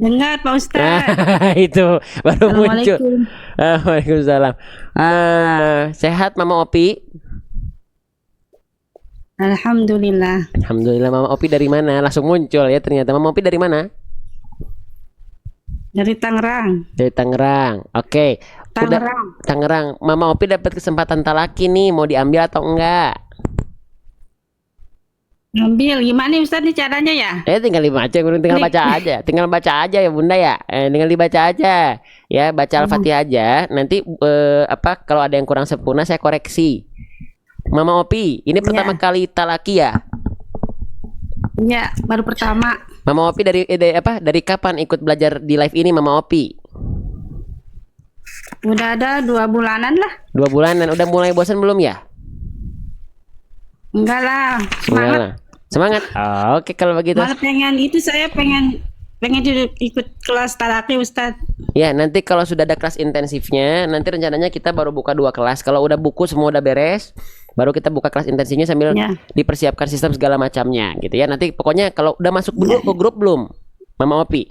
Dengar Pak Ustaz. Nah, itu baru muncul. Assalamualaikum. Waalaikumsalam. Sehat Mama Opi? Alhamdulillah. Alhamdulillah. Mama Opi dari mana? Langsung muncul ya ternyata. Mama Opi dari mana? Dari Tangerang. Dari Tangerang. Oke. Udah Tangerang. Tangerang. Mama Opi dapat kesempatan talaki nih, mau diambil atau enggak? Ngambil gimana nih Ustaz nih caranya ya? Tinggal dibaca, tinggal baca aja. Tinggal baca aja ya Bunda ya. Tinggal dibaca aja. Ya, baca Al-Fatihah aja. Nanti kalau ada yang kurang sempurna saya koreksi. Mama Opi, ini pertama kali talaki ya? Iya, baru pertama. Mama Opi dari kapan ikut belajar di live ini Mama Opi? Udah ada 2 bulanan lah. 2 bulanan. Udah mulai bosan belum ya? Enggak lah, Enggak semangat. lah. Semangat. Oke kalau begitu. Malah saya pengen ikut kelas talaki Ustaz. Ya, nanti kalau sudah ada kelas intensifnya, nanti rencananya kita baru buka 2 kelas. Kalau udah buku semua udah beres, baru kita buka kelas intensifnya sambil dipersiapkan sistem segala macamnya gitu ya. Nanti pokoknya kalau udah masuk grup belum? Mama Opi.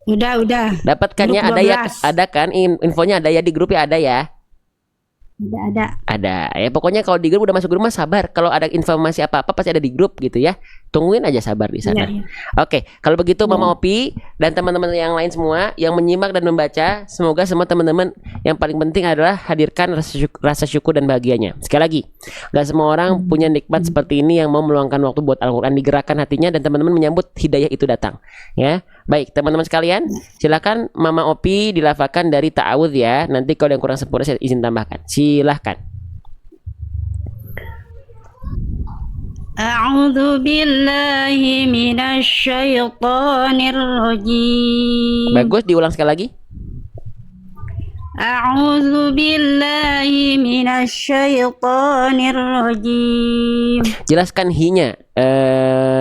Udah. Dapatkannya Grup ada ya, 12. ada kan infonya ada ya di grup ya, ada ya. Ada ya, pokoknya kalau di grup udah masuk grup mah sabar. Kalau ada informasi apa-apa pasti ada di grup gitu ya. Tungguin aja sabar di sana. Oke, kalau begitu Mama Opi dan teman-teman yang lain semua yang menyimak dan membaca, semoga semua teman-teman yang paling penting adalah hadirkan rasa syukur dan bahagianya. Sekali lagi, gak semua orang punya nikmat seperti ini yang mau meluangkan waktu buat Al-Quran, digerakkan hatinya dan teman-teman menyambut hidayah itu datang. Ya, baik teman-teman sekalian, silakan Mama Opi dilafalkan dari ta'awudz ya. Nanti kalau yang kurang sempurna saya izin tambahkan. Silahkan. A'udzu billahi minasy syaithanir rajim. Bagus, diulang sekali lagi. A'udzu billahi minasy syaithanir rajim. Jelaskan hi-nya,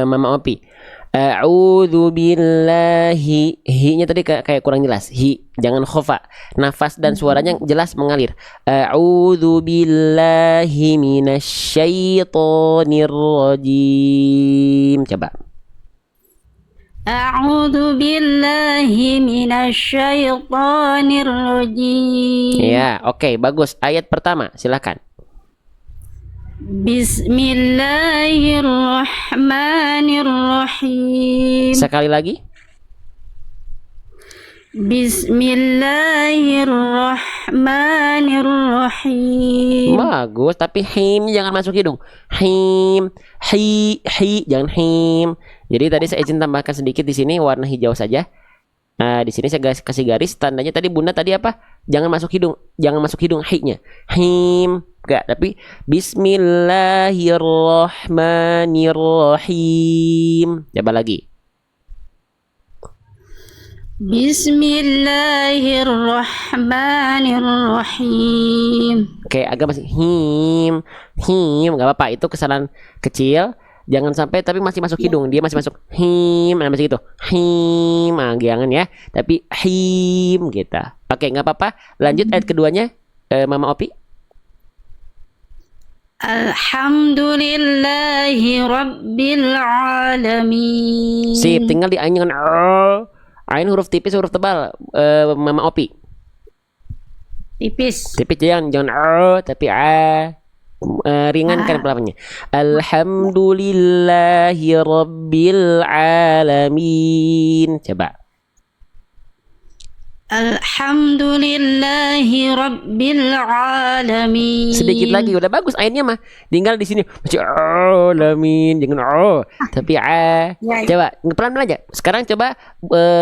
Mama Opi. A'udzu billahi. Hi-nya tadi kayak kurang jelas. Hi, jangan khofa. Nafas dan suaranya jelas mengalir. A'udzu billahi minasyaitonir rajim. Coba. A'udzu billahi minasy syaithanir rajim. Ya, oke, bagus. Ayat pertama, silakan. Bismillahirrahmanirrahim. Sekali lagi. Bismillahirrahmanirrahim. Bagus, tapi him jangan masuk hidung. Him, hi, jangan him. Jadi tadi saya izin tambahkan sedikit di sini warna hijau saja. Nah, di sini saya kasih garis tandanya tadi Bunda tadi apa? Jangan masuk hidung, hi-nya. Him, enggak, tapi bismillahirrahmanirrahim. Coba lagi. Bismillahirrahmanirrahim. Oke, agak masih him, enggak apa-apa, itu kesalahan kecil. Jangan sampai tapi masih masuk hidung, dia masih masuk him, masih gitu him, jangan ya, tapi him gitu. Oke, nggak apa-apa. Lanjut ayat keduanya, Mama Opi. Alhamdulillahi rabbil alamin. Sip, tinggal di ain dengan ain huruf tipis huruf tebal, Mama Opi. Tipis Jangan tapi ringankan pelafalnya. Alhamdulillahi rabbil alamin. Coba. Alhamdulillahi rabbil alamin. Sedikit lagi, udah bagus ainnya mah. Tinggal di sini masih alamin, jangan tapi Coba pelan-pelan aja. Sekarang coba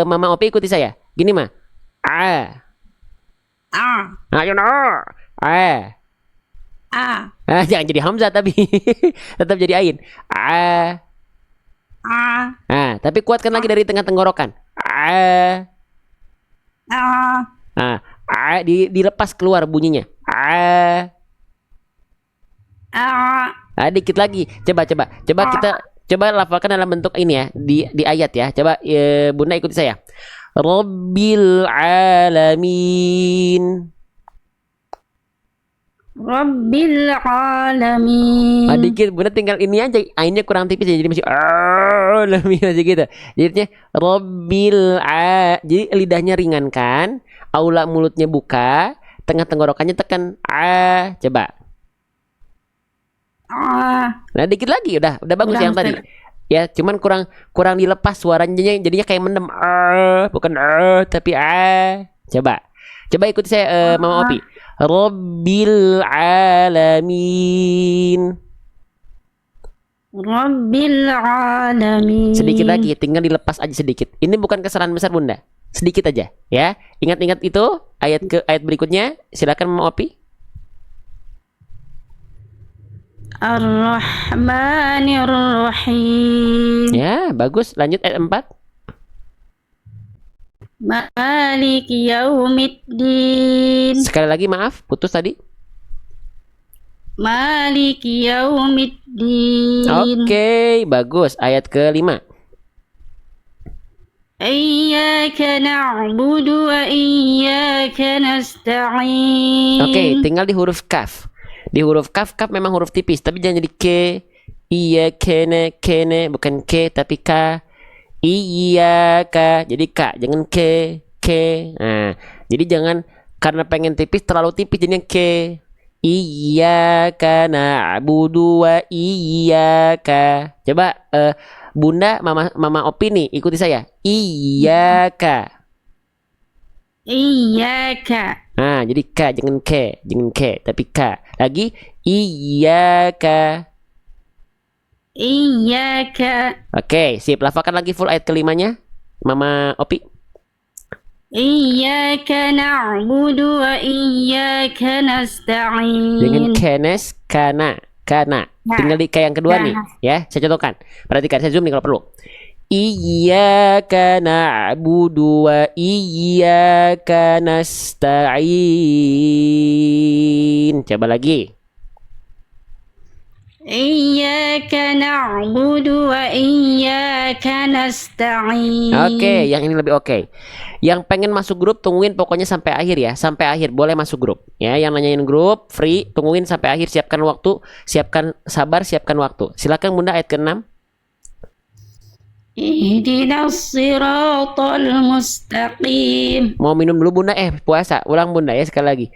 Mama Opi ikuti saya. Gini mah. Jangan jadi hamzah tapi tetap jadi ain. Tapi kuatkan lagi dari tengah tenggorokan. Dilepas keluar bunyinya. Dikit lagi. Coba kita lafalkan dalam bentuk ini ya, di ayat ya. Coba Bunda ikuti saya. Rabbil alamin. Rabbil alamin. Dikit Bunda tinggal ini aja, ainnya kurang tipis ya, jadi masih alamin aja gitu. Jadinya jadi lidahnya ringan kan, aula mulutnya buka, tengah tenggorokannya tekan coba. Nah dikit lagi udah bagus Ulang, yang tadi. Ustaz. Ya cuman kurang dilepas suaranya, jadinya kayak mendem bukan tapi coba ikuti saya Mama Opi. Rabbil alamin. Rabbil alamin. Sedikit lagi, tinggal dilepas aja sedikit. Ini bukan kesalahan besar Bunda, sedikit aja ya. Ingat-ingat itu ayat berikutnya. Silakan Mama Opi. Ar-Rahmanir Rahim. Ya bagus, lanjut ayat 4. Maliki yaumiddin. Sekali lagi maaf, putus tadi. Maliki yaumiddin. Oke, bagus. Ayat ke-5. Iyyaka na'budu wa iyyaka nasta'in. Oke, tinggal di huruf kaf. Di huruf kaf memang huruf tipis, tapi jangan jadi ke. Iya kene bukan ke tapi ka. Iyyaka jadi ka, jangan ke. Nah, jadi jangan karena pengen tipis terlalu tipis jadinya ke. Iyyaka na'budu wa iyyaka. Coba Bunda, Mama Opi nih, ikuti saya. Iyyaka. Iyyaka. Nah, jadi ka, jangan ke, tapi ka. Lagi, iyyaka. Iyyaka. Oke, sip. Lafalkan lagi full ayat kelimanya, Mama Opi. Iyyaka na'budu wa iyyaka nasta'in. Dengan kenes, kana. Tinggal di kayak yang kedua nih, ya. Saya contohkan. Perhatikan, saya zoom nih kalau perlu. Iyyaka na'budu wa iyyaka nasta'in. Coba lagi. Iyyaka na'budu wa iyyaka nasta'in. Oke, yang ini lebih oke. Yang pengen masuk grup tungguin pokoknya sampai akhir ya. Sampai akhir boleh masuk grup. Ya, yang nanyain grup free tungguin sampai akhir, siapkan waktu, siapkan sabar, siapkan waktu. Silakan Bunda ayat ke-6. Ihdinas siratal mustaqim. Mau minum dulu Bunda? Puasa. Ulang Bunda ya sekali lagi.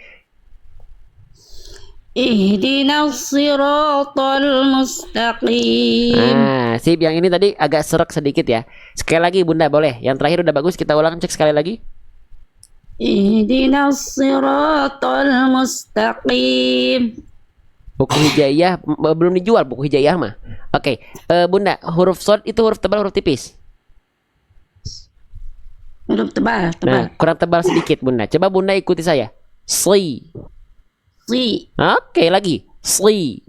Ihdinas siratal mustaqim. Nah, sip. Yang ini tadi agak serak sedikit ya. Sekali lagi Bunda boleh. Yang terakhir udah bagus, kita ulang cek sekali lagi. Ihdinas siratal mustaqim. Buku hijaiyah belum dijual buku hijaiyah mah. Oke, Bunda, huruf shad itu huruf tebal huruf tipis? Huruf tebal. Nah, kurang tebal sedikit Bunda. Coba Bunda ikuti saya. Sli. Si. Oke, lagi. Sli.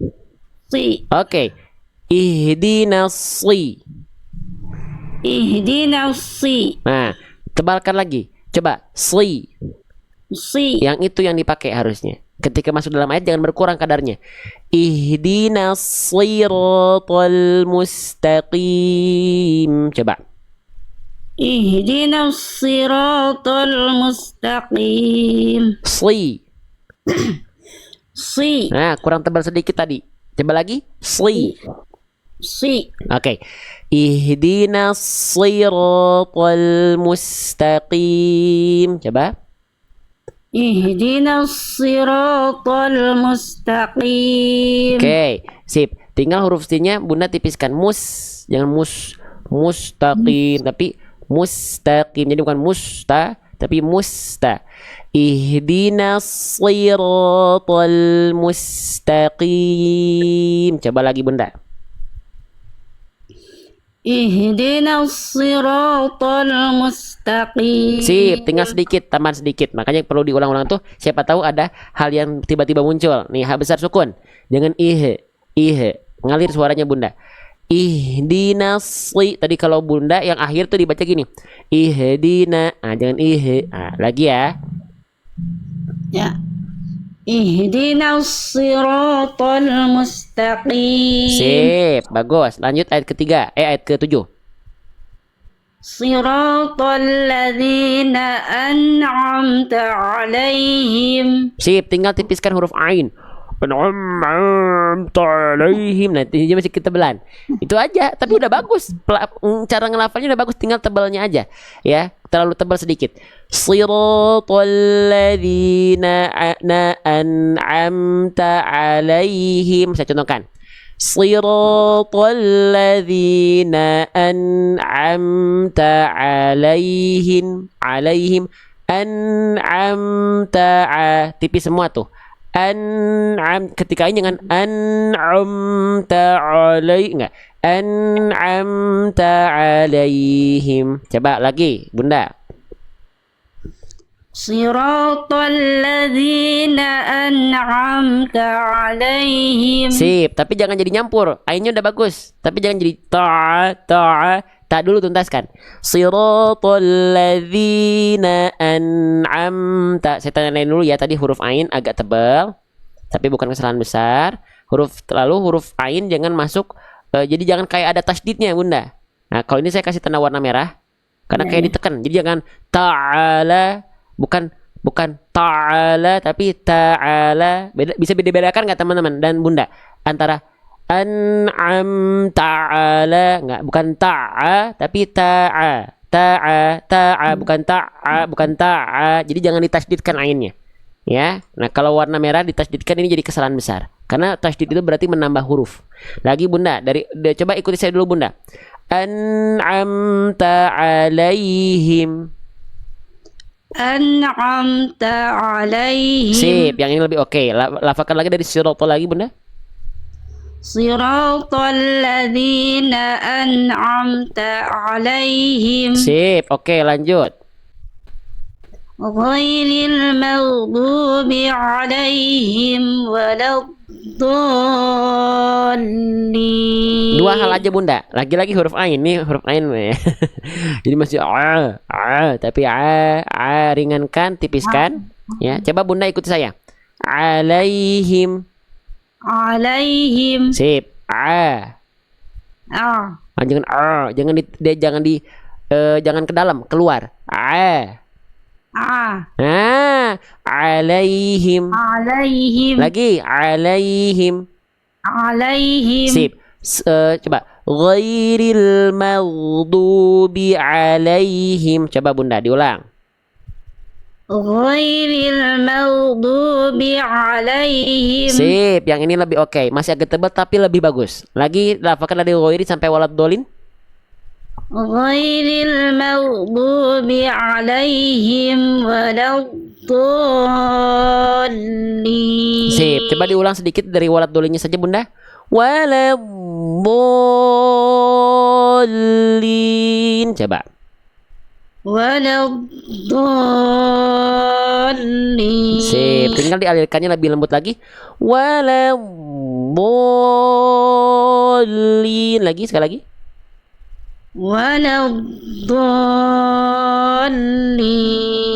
Si. Oke. Ihdinas sli. Ihdinas si. Nah, tebalkan lagi. Coba sli. Si. Yang itu yang dipakai harusnya. Ketika masuk dalam ayat jangan berkurang kadarnya. Ihdinas siratal mustaqim. Coba. Ihdinas siratal mustaqim. Sli. Si. Nah, kurang tebal sedikit tadi. Coba lagi. Sli. Si. Oke. Ihdinas siratal mustaqim. Coba. Ihdinas siratal mustaqim. Oke, sip. Tinggal huruf C-nya Bunda tipiskan. Jangan mustaqim, tapi mustaqim. Jadi bukan tapi musta. Ihdinas siratal mustaqim. Coba lagi Bunda. Ihdinas siratal mustaqim. Sip, tinggal sedikit, tambahan sedikit. Makanya perlu diulang-ulang tuh. Siapa tahu ada hal yang tiba-tiba muncul. Nih, H besar sukun. Jangan ngalir suaranya Bunda. Ihdinas tadi kalau Bunda yang akhir tuh dibaca gini. Ihdina. Jangan lagi ya. Ya. Ihdinas siratal mustaqim. Sip, bagus. Lanjut ayat ketiga. Ayat ke-7. Siratal ladzina an'amta 'alaihim. Sip, tinggal tipiskan huruf ain. an'amta 'alaihim. Nah, ini masih ketebalan. Itu aja, tapi udah bagus. Cara ngelafalnya udah bagus, tinggal tebalnya aja. Ya, terlalu tebal sedikit. Shiratal ladzina an'amta 'alaihim. Saya contohkan. Shiratal ladzina an'amta 'alaihim an'amta tipis semua tuh. Ketika ini jangan an'amta 'alaihim, enggak, an'amta 'alaihim. Coba lagi, Bunda. Siratal ladzina an'amta 'alaihim. Sip, tapi jangan jadi nyampur. Ainnya udah bagus, tapi jangan jadi ta dulu, tuntaskan. Siratal ladzina an'amta. Saya tanyain dulu ya, tadi huruf ain agak tebal, tapi bukan kesalahan besar. Huruf ain jangan masuk, jadi jangan kayak ada tasdidnya, Bunda. Nah, kalau ini saya kasih tanda warna merah karena kayak ditekan. Jadi jangan ta'ala, bukan ta'ala tapi ta'ala. Bisa beda-bedakan nggak teman-teman dan Bunda antara an'am ta'ala, nggak, bukan ta'a tapi ta'a bukan ta'a. Jadi jangan ditasdidkan ainnya ya. Nah, kalau warna merah ditasdidkan, ini jadi kesalahan besar karena tasdid itu berarti menambah huruf. Lagi Bunda, coba ikuti saya dulu Bunda. An'amta 'alaihim. An'amta 'alaihim. Sip, yang ini lebih oke. Lafalkan lagi dari siratal lagi Bunda. Siratal ladzina an'amta 'alaihim. Sip, oke, lanjut. Ghairil maghdubi 'alaihim waladdallin. Dua hal aja Bunda. Lagi-lagi huruf ain, nih huruf ain ya. Jadi masih tapi ringankan, tipiskan ya. Coba Bunda ikuti saya. 'Alaihim. Sip. Jangan ke dalam, keluar. 'Alaihim. Lagi 'alaihim. Sip. Coba ghairil maghdubi 'alaihim. Coba Bunda diulang. Ghairil maghdubi 'alaihim. Sip, yang ini lebih oke. Masih agak tebal tapi lebih bagus. Lagi lafalkan dari ghairi sampai waladdallin. Ghairil maghdubi 'alaihim waladdallin. Sip, coba diulang sedikit dari waladdolinnya saja Bunda. Waladdallin. Coba. Waladdallin. Sip, tinggal dialirkannya lebih lembut lagi. Waladdallin. Lagi, sekali lagi. Waladdallin.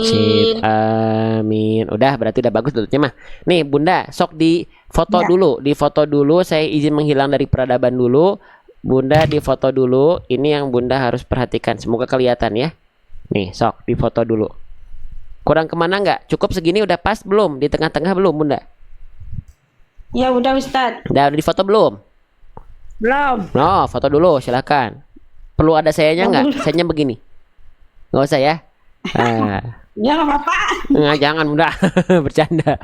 Sip, amin. Udah, berarti udah bagus tutupnya mah. Nih Bunda, sok di foto dulu. Di foto dulu, saya izin menghilang dari peradaban dulu. Bunda di foto dulu. Ini yang Bunda harus perhatikan. Semoga kelihatan ya. Nih, sok di foto dulu. Kurang kemana nggak? Cukup segini udah pas belum? Di tengah-tengah belum Bunda? Ya udah Ustaz. Udah di foto belum? Belum. No, foto dulu silakan. Perlu ada sayanya nggak? Sayanya begini. Nggak usah ya? Ya nggak apa-apa. Nggak, jangan Bunda. Bercanda.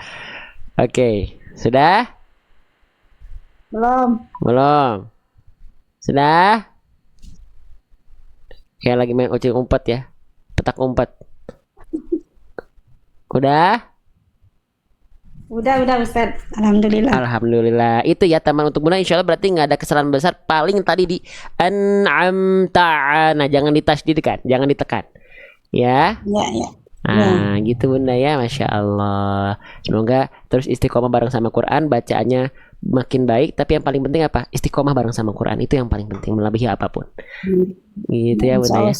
Oke, sudah? Belum. Sudah? Kayak lagi main ucil umpet ya. Petak umpet. Udah Ustaz. Alhamdulillah. Itu ya teman untuk Bunda, insya Allah berarti nggak ada kesalahan besar. Paling tadi di an'amta. Nah, jangan ditasdidkan, jangan ditekan ya. Nah gitu Bunda ya. Masya Allah. Semoga terus istiqomah bareng sama Quran. Bacaannya makin baik. Tapi yang paling penting apa? Istiqomah bareng sama Quran. Itu yang paling penting, melebihi apapun. Gitu ya Bunda ya.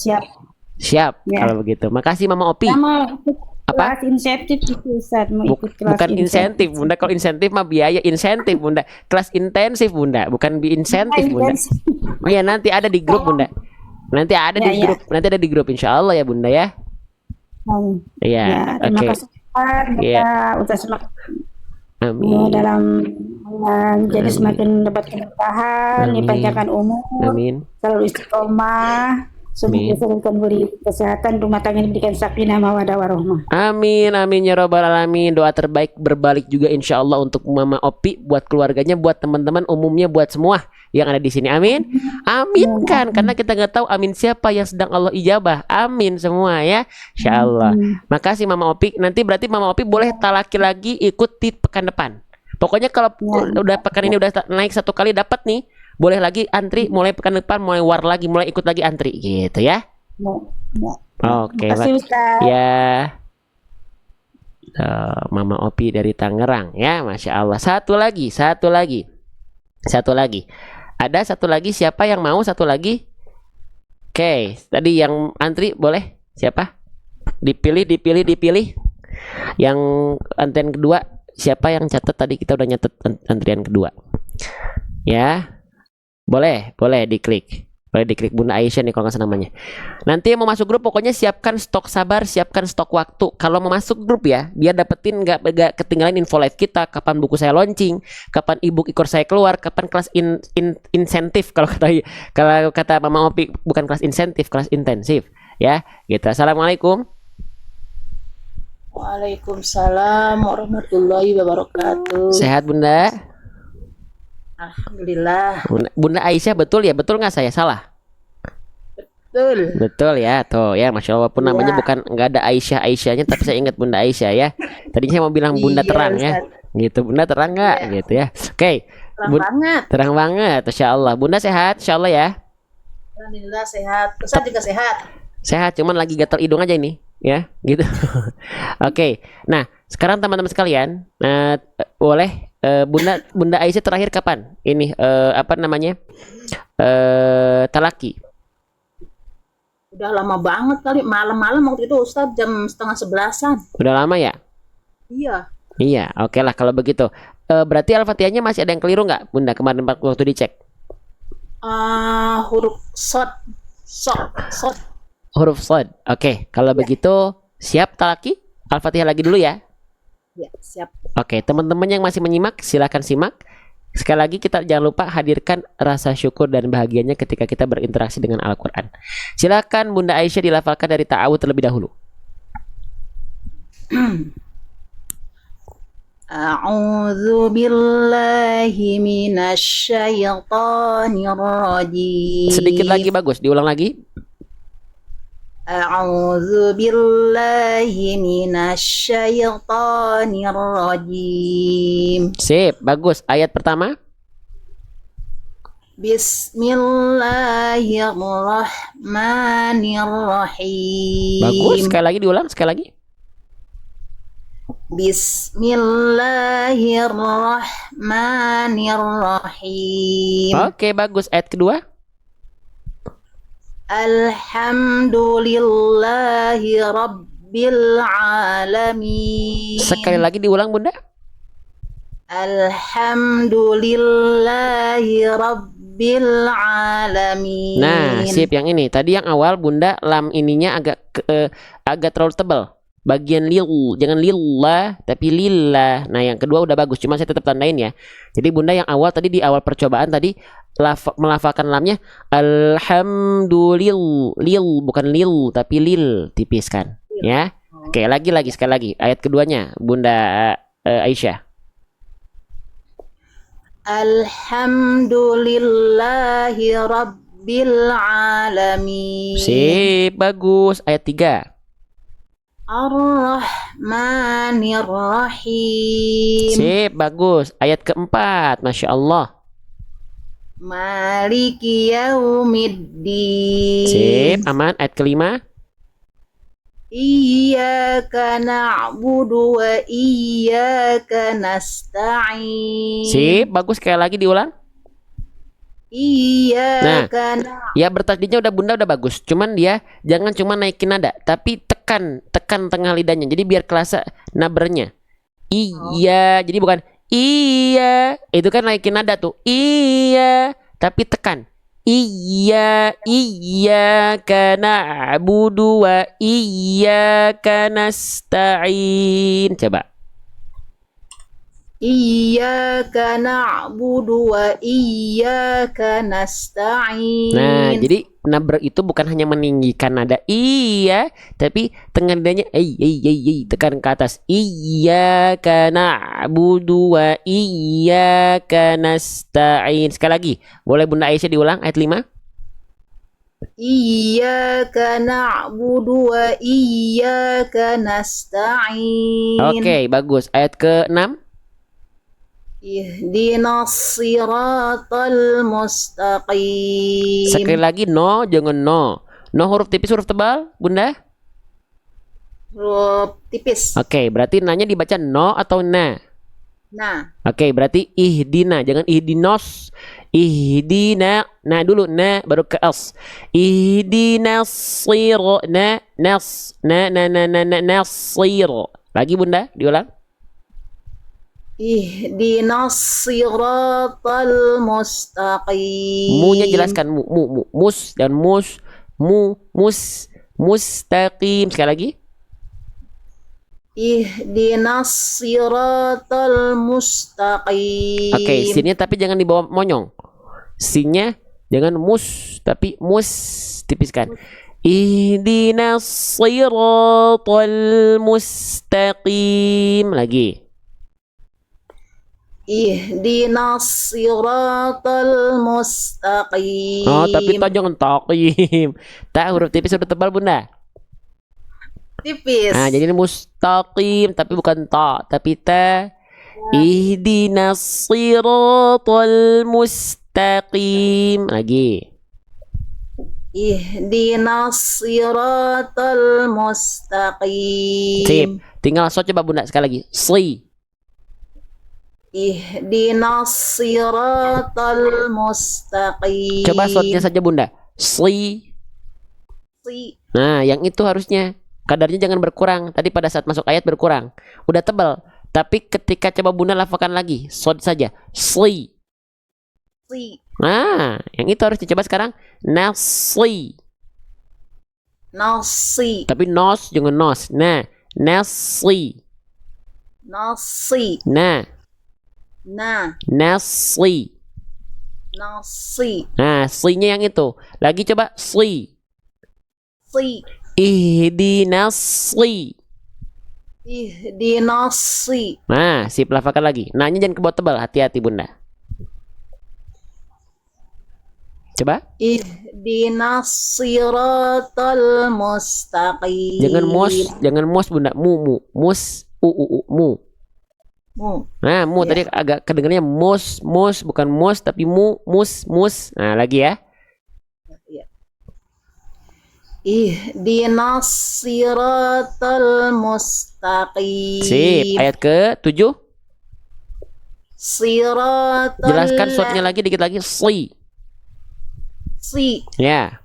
Siap ya. Kalau begitu. Makasih Mama Opi. Apa? Kelas insentif itu Ustaz, mau ikut kelas bukan insentif Bunda. Kalau insentif mah biaya insentif Bunda. Kelas intensif Bunda, bukan insentif Bunda. Oh ya, nanti ada di grup Bunda. Nanti ada di grup. Nanti ada di grup insya Allah ya Bunda ya. Iya. Terima kasih Ustaz. Ustaz Amin. dalam jadi Amin. semakin dapat keberkahan, Amin. dipanjangkan umur, Amin. selalu istiqomah, semoga Amin. disebutkan beri kesehatan, rumah tangga diberikan sakinah, mawaddah warahmah. Amin, amin ya robbal alamin. Doa terbaik berbalik juga insya Allah untuk Mama Opi, buat keluarganya, buat teman-teman, umumnya buat semua yang ada di sini. Amin. Amin kan, karena kita nggak tahu amin siapa yang sedang Allah ijabah. Amin semua ya, insya Allah. Makasih Mama Opi. Nanti berarti Mama Opi boleh talaki lagi ikut di pekan depan. Pokoknya kalau udah pekan ini udah naik satu kali dapat nih, boleh lagi antri mulai pekan depan, mulai war lagi, mulai ikut lagi antri gitu ya. Oke, Makasih Ustaz. ya. Mama Opi dari Tangerang ya, Masya Allah. Satu lagi. Ada satu lagi, siapa yang mau satu lagi? Oke, tadi yang antri boleh siapa? Dipilih. Yang antrian kedua, siapa yang catat tadi? Kita udah nyatet antrian kedua. Ya, boleh diklik. Boleh diklik Bunda Aisyah nih kalau nggak salah namanya. Nanti yang mau masuk grup pokoknya siapkan stok sabar, siapkan stok waktu. Kalau mau masuk grup ya, biar dapetin nggak ketinggalan info live kita, kapan buku saya launching, kapan ebook ikor saya keluar, kapan kelas insentif kalau kata Mama Opi, bukan kelas insentif, kelas intensif ya. Gitu. Assalamualaikum. Waalaikumsalam warahmatullahi wabarakatuh. Sehat Bunda? Alhamdulillah. Bunda Aisyah betul ya? Betul nggak saya salah? Betul ya, tuh ya, Masya Allah pun namanya bukan nggak ada Aisyahnya, tapi saya ingat Bunda Aisyah ya. Tadinya saya mau bilang Bunda terang ya, gitu. Bunda terang nggak, gitu ya? Oke, terang banget, Masya Allah. Bunda sehat, Insya Allah ya. Alhamdulillah sehat. Ustaz juga sehat. Sehat, cuman lagi gatal hidung aja ini, ya, gitu. Oke, nah sekarang teman-teman sekalian, boleh Bunda Aisyah terakhir kapan? Ini apa namanya? Talaki. Udah lama banget kali, malam-malam waktu itu Ustaz jam 10:30-an. Udah lama ya? Iya. Iya, oke lah kalau begitu. Berarti Al-Fatihahnya masih ada yang keliru nggak, Bunda, kemarin waktu dicek? Huruf sod. Huruf sod. Oke, kalau begitu siap talaki? Al-Fatihah lagi dulu ya. Ya, siap. Oke, teman-teman yang masih menyimak silakan simak. Sekali lagi kita jangan lupa hadirkan rasa syukur dan bahagianya ketika kita berinteraksi dengan Al-Quran. Silakan Bunda Aisyah dilafalkan dari ta'awud terlebih dahulu. A'udzu billahi minasyaitonir rajim. Sedikit lagi bagus, diulang lagi. A'udzu billahi minasyaitonir rajim. Sip, bagus. Ayat pertama. Bismillahirrahmanirrahim. Bagus, sekali lagi diulang, sekali lagi. Bismillahirrahmanirrahim. Oke, bagus. Ayat kedua. Alhamdulillahi rabbil alamin. Sekali lagi diulang, Bunda. Alhamdulillahi rabbil alamin. Nah, sip yang ini. Tadi yang awal Bunda lam ininya agak terlalu tebal. Bagian lil, jangan lillah tapi lillah. Nah, yang kedua udah bagus, cuma saya tetap tandain ya. Jadi Bunda yang awal tadi di awal percobaan tadi melafalkan lamnya alhamdulillah, lil bukan lil tapi lil, tipiskan ya. Oke, sekali lagi ayat keduanya Bunda Aisyah. Alhamdulillahi rabbil alamin. Sip, bagus. Ayat 3. Ar-Rahmanir-Rahim. Sip, bagus. Ayat keempat, Masya Allah. Maliki yaumiddin. Sip, aman. Ayat kelima. Iyyaka na'budu wa iyyaka nasta'in. Sip, bagus. Sekali lagi diulang. Iyyaka Ya bertasdidnya Bunda udah bagus. Cuman dia jangan cuma naikin nada, tapi tekan tengah lidahnya. Jadi biar kerasa nabernya. Iya, jadi bukan iya. Itu kan naikin nada tuh. Iya, tapi tekan. Iyyaka na'budu wa iyyaka nasta'in. Coba. Iyyaka na'budu wa iyyaka nasta'in. Nah, jadi nabrak itu bukan hanya meninggikan nada iya, tapi tengah nadanya tekan ke atas. Iyyaka na'budu wa iyyaka nasta'in. Sekali lagi, boleh Bunda Aisyah diulang ayat 5? Iyyaka na'budu wa iyyaka nasta'in. Oke, bagus. Ayat ke-6. Ihdinas siratal mustaqim. Sekali lagi no, jangan no. No huruf tipis, huruf tebal, Bunda? Huruf tipis. Oke, berarti nanya dibaca no atau na? Nah, Oke, berarti ihdina, jangan ihdinos. Ihdina, nah dulu na baru ke as. Ihdinas siro na nas na nasiro. Lagi Bunda, diulang. ihdinas siratal mustaqim. Mu-nya jelaskan mus dan mus mustaqim. Sekali lagi. Ihdinas siratal mustaqim. Oke, sinnya tapi jangan dibawa monyong. Sinnya jangan mus tapi mus, tipiskan. Ihdinas siratal mustaqim. Lagi. Ihdinas siratal mustaqim. Oh, tapi tak jangan taqim. Tak huruf tipis huruf tebal Bunda. Tipis. Nah, jadi ini mustaqim tapi bukan ta, tapi ta. Ihdinas siratal mustaqim. Lagi. Ihdinas siratal mustaqim. Sip. Tinggal so coba Bunda sekali lagi. Sli. Ihdinas siratal mustaqim. Coba slotnya saja Bunda. Sli. Nah, yang itu harusnya kadarnya jangan berkurang. Tadi pada saat masuk ayat berkurang. Udah tebal. Tapi ketika coba Bunda lafalkan lagi, slot saja. Sli. Nah, yang itu harus dicoba sekarang. Nasli. Nasi. Tapi nos jangan nos. Nah, nasli. Nasi. Nah, Nah. nasli. Nasi. Nah, slinya yang itu. Lagi coba sli. Ihdinas sli. Ihdinas sli. Nah, sip lafalkan lagi. Nanya jangan kebawah tebal, hati-hati Bunda. Coba. Ihdinas siratal mustaqim. Jangan mos Bunda. Mus, mu. Nah, mu tadi agak kedengarannya mus, bukan mos tapi mus. Nah, lagi ya. Ihdinas siratal mustaqim. Sip, ayat ke-7. Siratal. Jelaskan slotnya lagi dikit lagi. Sli. Ya.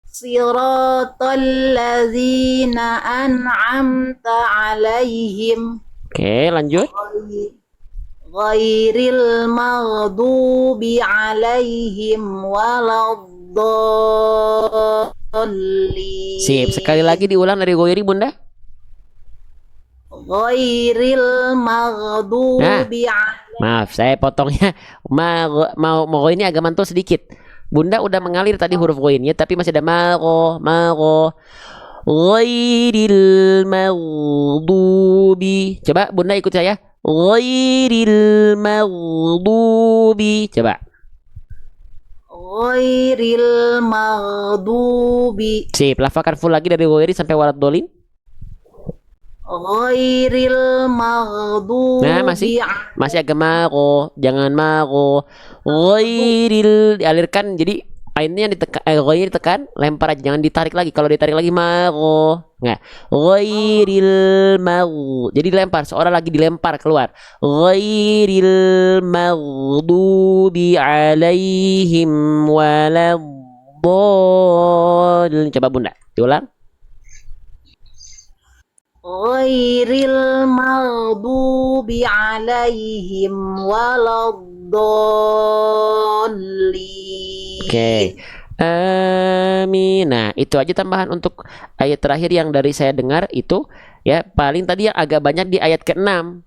Siratal ladzina an'amta alaihim. Oke, lanjut. Ghairil maghdubi alaihim waladdallin. Sip, sekali lagi diulang dari Goiri Bunda. Ghairil maghdubi alaihim. Maaf, saya potongnya. Mau ini agak mantul sedikit. Bunda udah mengalir tadi huruf goinnya, tapi masih ada maro. Ghairil maghdubi. Coba Bunda ikut saya. Ghairil maghdubi. Coba. Ghairil maghdubi. Sip, lafalkan full lagi dari ghairi sampai waladdallin. Ghairil maghdubi. Nah, masih agak maro. Jangan maro. Ghairil dialirkan, jadi ainnya ditekan, ghair ditekan, lempar aja, jangan ditarik lagi. Kalau ditarik lagi maro. Nggak. Ghairil maghdubi. Jadi dilempar, seorang lagi dilempar keluar. Ghairil maghdubi alaihim waladdallin. Coba Bunda, diulang. Ghairil maghdubi alaihim waladdallin. Oke. Amin. Nah, itu aja tambahan untuk ayat terakhir yang dari saya dengar itu ya. Paling tadi yang agak banyak di ayat ke-6.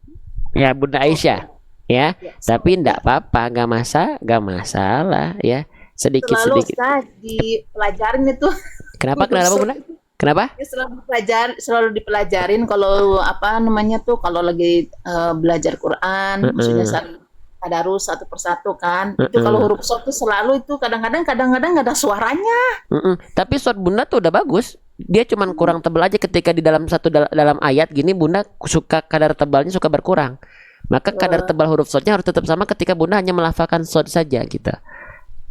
Ya Bunda Aisyah ya. Ya, Tapi enggak apa-apa, enggak masalah ya. selalu Sedikit-sedikit. Ustaz dipelajarin itu. Kenapa? Huruf Kenapa short. Bunda? Kenapa? Ya, selalu dipelajarin kalau apa namanya tuh kalau lagi belajar Quran, maksudnya Heeh. saat tadarus satu persatu kan. Itu kalau Heeh. huruf short tuh selalu itu kadang-kadang nggak ada suaranya. Tapi short Bunda tuh udah bagus. Dia cuman kurang tebal aja ketika di dalam dalam ayat gini Bunda suka kadar tebalnya suka berkurang. Maka kadar tebal huruf shortnya harus tetap sama ketika Bunda hanya melafalkan short saja gitu.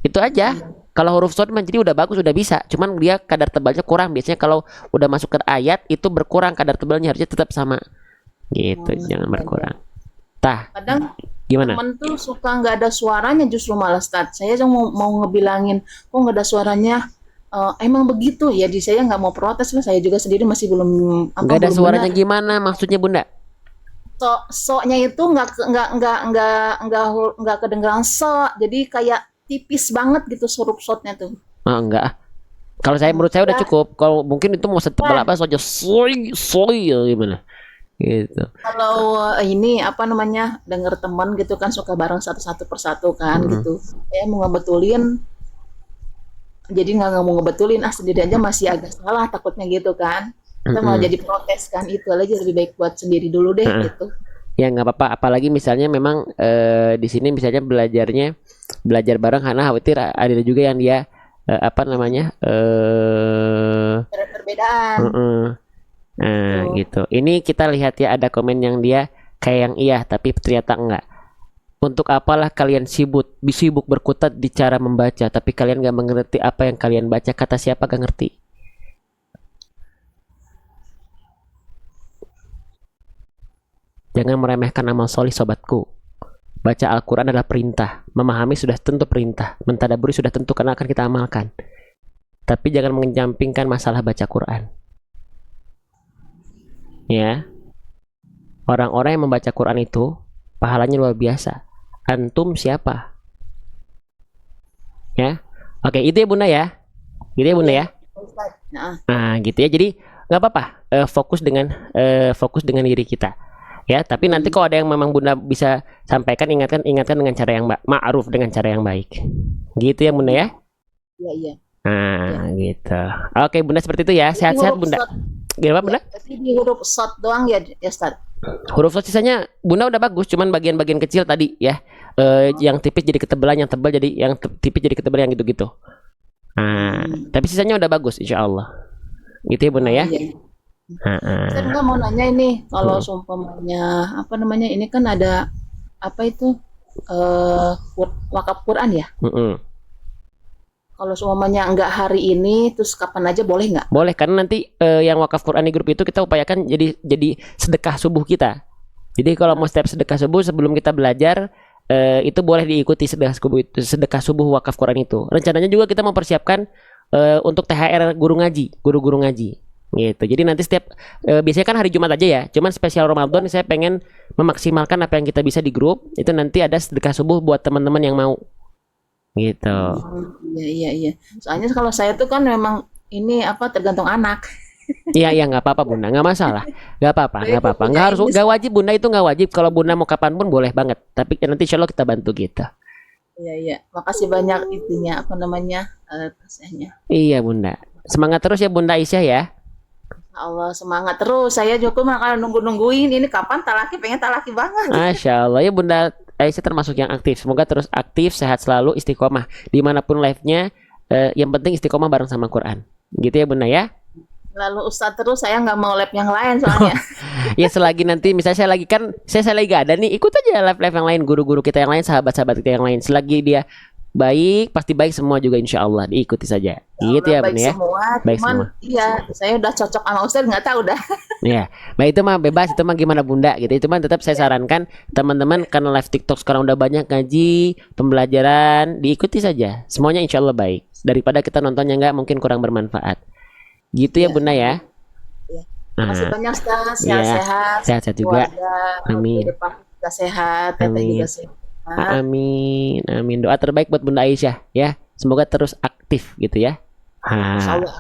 Itu aja. Kalau huruf short mah jadi udah bagus udah bisa. Cuman dia kadar tebalnya kurang. Biasanya kalau udah masuk ke ayat itu berkurang kadar tebalnya harusnya tetap sama. Gitu, jangan berkurang. Tah, Kadang gimana? temen tuh suka nggak ada suaranya justru malah Ustaz. Saya mau ngebilangin kok nggak ada suaranya. Emang begitu ya, di saya nggak mau protes lah, saya juga sendiri masih belum Nggak ada belum suaranya benar. gimana maksudnya Bunda? Soknya itu nggak kedengeran so, jadi kayak tipis banget gitu huruf shotnya tuh. Ah, enggak. Kalau saya menurut saya udah Ya, cukup. Kalau mungkin itu mau setebal nah, apa saja soy ya gimana? Gitu. kalau ini apa namanya denger teman gitu kan suka bareng satu-satu persatu kan Mm-mm. gitu. Saya mau ngebetulin, jadi nggak mau ngebetulin sendiri aja masih agak salah takutnya gitu kan. Kita mau Mm-mm. jadi protes kan, itu aja lebih baik buat sendiri dulu deh Heeh. gitu. Ya nggak apa-apa. Apalagi misalnya memang di sini misalnya belajar bareng karena khawatir ada juga yang dia apa namanya Ada perbedaan heeh. Nah, gitu. gitu. Ini kita lihat ya ada komen yang dia kayak yang iya tapi ternyata enggak. Untuk apalah kalian sibuk berkutat di cara membaca, tapi kalian gak mengerti apa yang kalian baca. Kata siapa gak ngerti? Jangan meremehkan amal solih sobatku. Baca Al-Quran adalah perintah. Memahami sudah tentu perintah. Mentadaburi sudah tentu karena akan kita amalkan. Tapi jangan mengejampingkan masalah baca Quran. Ya, orang-orang yang membaca Quran itu pahalanya luar biasa. Antum siapa? Ya, oke itu ya Bunda ya. Gitu ya Bunda Iya, ya. Ustaz. Nah, Nah, gitu ya. Jadi nggak apa-apa. Fokus dengan diri kita. Ya, tapi nanti kalau ada yang memang Bunda bisa sampaikan, ingatkan dengan cara yang ma'ruf, dengan cara yang baik. Gitu ya Bunda ya. iya iya. Nah, gitu. Oke Bunda seperti itu ya. Jadi Sehat-sehat huruf Bunda. shot Gimana ya, Bunda? berarti di huruf shot doang ya, ya Ustaz. Huruf slot sisanya Bunda udah bagus, cuman bagian-bagian kecil tadi ya. Yang tipis jadi ketebalan, yang tebal jadi tipis jadi ketebalan yang gitu-gitu. Nah, tapi sisanya udah bagus insya Allah. Gitu ya Bunda ya. Iya. Nah, Saya nggak mau nanya ini, kalau seumpamanya apa namanya ini kan ada apa itu wakaf Quran ya. Kalau seumpamanya nggak hari ini, terus kapan aja boleh nggak? Boleh karena nanti yang wakaf Quran di grup itu kita upayakan jadi sedekah subuh kita. Jadi kalau mau setiap sedekah subuh sebelum kita belajar itu boleh diikuti sedekah subuh wakaf Quran itu. Rencananya juga kita mempersiapkan untuk THR guru-guru ngaji. Gitu. Jadi nanti setiap biasanya kan hari Jumat aja ya. Cuman spesial Ramadan saya pengen memaksimalkan apa yang kita bisa di grup. Itu nanti ada sedekah subuh buat teman-teman yang mau. Gitu. Iya iya. Soalnya kalau saya tuh kan memang ini apa tergantung anak. Iya nggak apa-apa Bunda, nggak masalah, nggak apa-apa, Saya nggak apa-apa, punya nggak harus, ini nggak wajib Bunda itu nggak wajib. Kalau Bunda mau kapan pun boleh banget. Tapi nanti insya Allah kita bantu gitu. Iya iya. Makasih banyak itunya apa namanya kasihnya. Iya Bunda, semangat terus ya Bunda Aisyah ya. Allah semangat terus. Saya juga malah nungguin ini kapan talaki, pengen talaki banget. Masya Allah ya Bunda Aisyah termasuk yang aktif. Semoga terus aktif, sehat selalu, istiqomah dimanapun live-nya. Yang penting istiqomah bareng sama Quran. Gitu ya Bunda ya. Lalu Ustadz terus saya nggak mau lab yang lain soalnya. Ya selagi nanti misalnya saya lagi gak ada nih, ikut aja live yang lain, guru-guru kita yang lain, sahabat-sahabat kita yang lain. Selagi dia baik, pasti baik semua juga insya Allah, diikuti saja. Gitu ya baik Bunda ya. semua, Baik cuman semua. iya saya udah cocok sama Ustadz nggak tahu dah. Ya, baik itu mah bebas, itu mah gimana Bunda gitu. Itu mah tetap saya sarankan teman-teman karena live TikTok sekarang udah banyak ngaji, pembelajaran, diikuti saja. Semuanya insya Allah baik. Daripada kita nontonnya nggak mungkin kurang bermanfaat. Gitu ya Iya. Bunda ya. Iya. Makasih Nah, banyak Ustadz, iya. sehat-sehat, Sehat-sehat juga. keluarga, Amin. Depan juga sehat, Teteh Amin. juga sehat. Amin, amin. Doa terbaik buat Bunda Aisyah ya. Semoga terus aktif gitu ya. Insya Ah, Allah.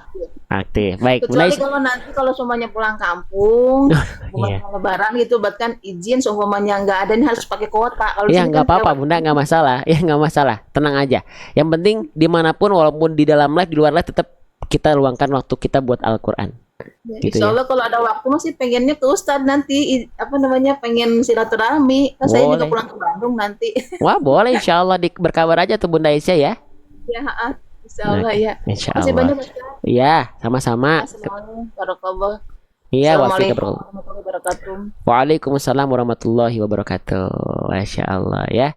aktif. Baik, Bunda Kecuali Aisyah. kalau nanti kalau semuanya pulang kampung, Iya. mau lebaran gitu, bahkan izin seumpamanya nggak ada ini harus pakai kuota. Kalau di Ya sini nggak kan apa-apa lewat. Bunda, nggak masalah. Ya nggak masalah, tenang aja. Yang penting dimanapun, walaupun di dalam live, di luar live, tetap kita luangkan waktu kita buat Al-Quran. Ya, Gitu insya ya. Allah kalau ada waktu masih pengennya ke Ustadz nanti apa namanya pengen silaturahmi. Kan saya juga Boleh. pulang ke Bandung nanti. Wah boleh, insya Allah berkabar aja tuh Bunda Aisyah ya. Ya, insya Allah Oke, ya. insya Masih Allah. banyak Ustadz. Iya, sama-sama. Assalamualaikum warahmatullahi Iya, Assalamualaikum wafiq. warahmatullahi wabarakatuh. Waalaikumsalam warahmatullahi wabarakatuh. Masya Allah ya.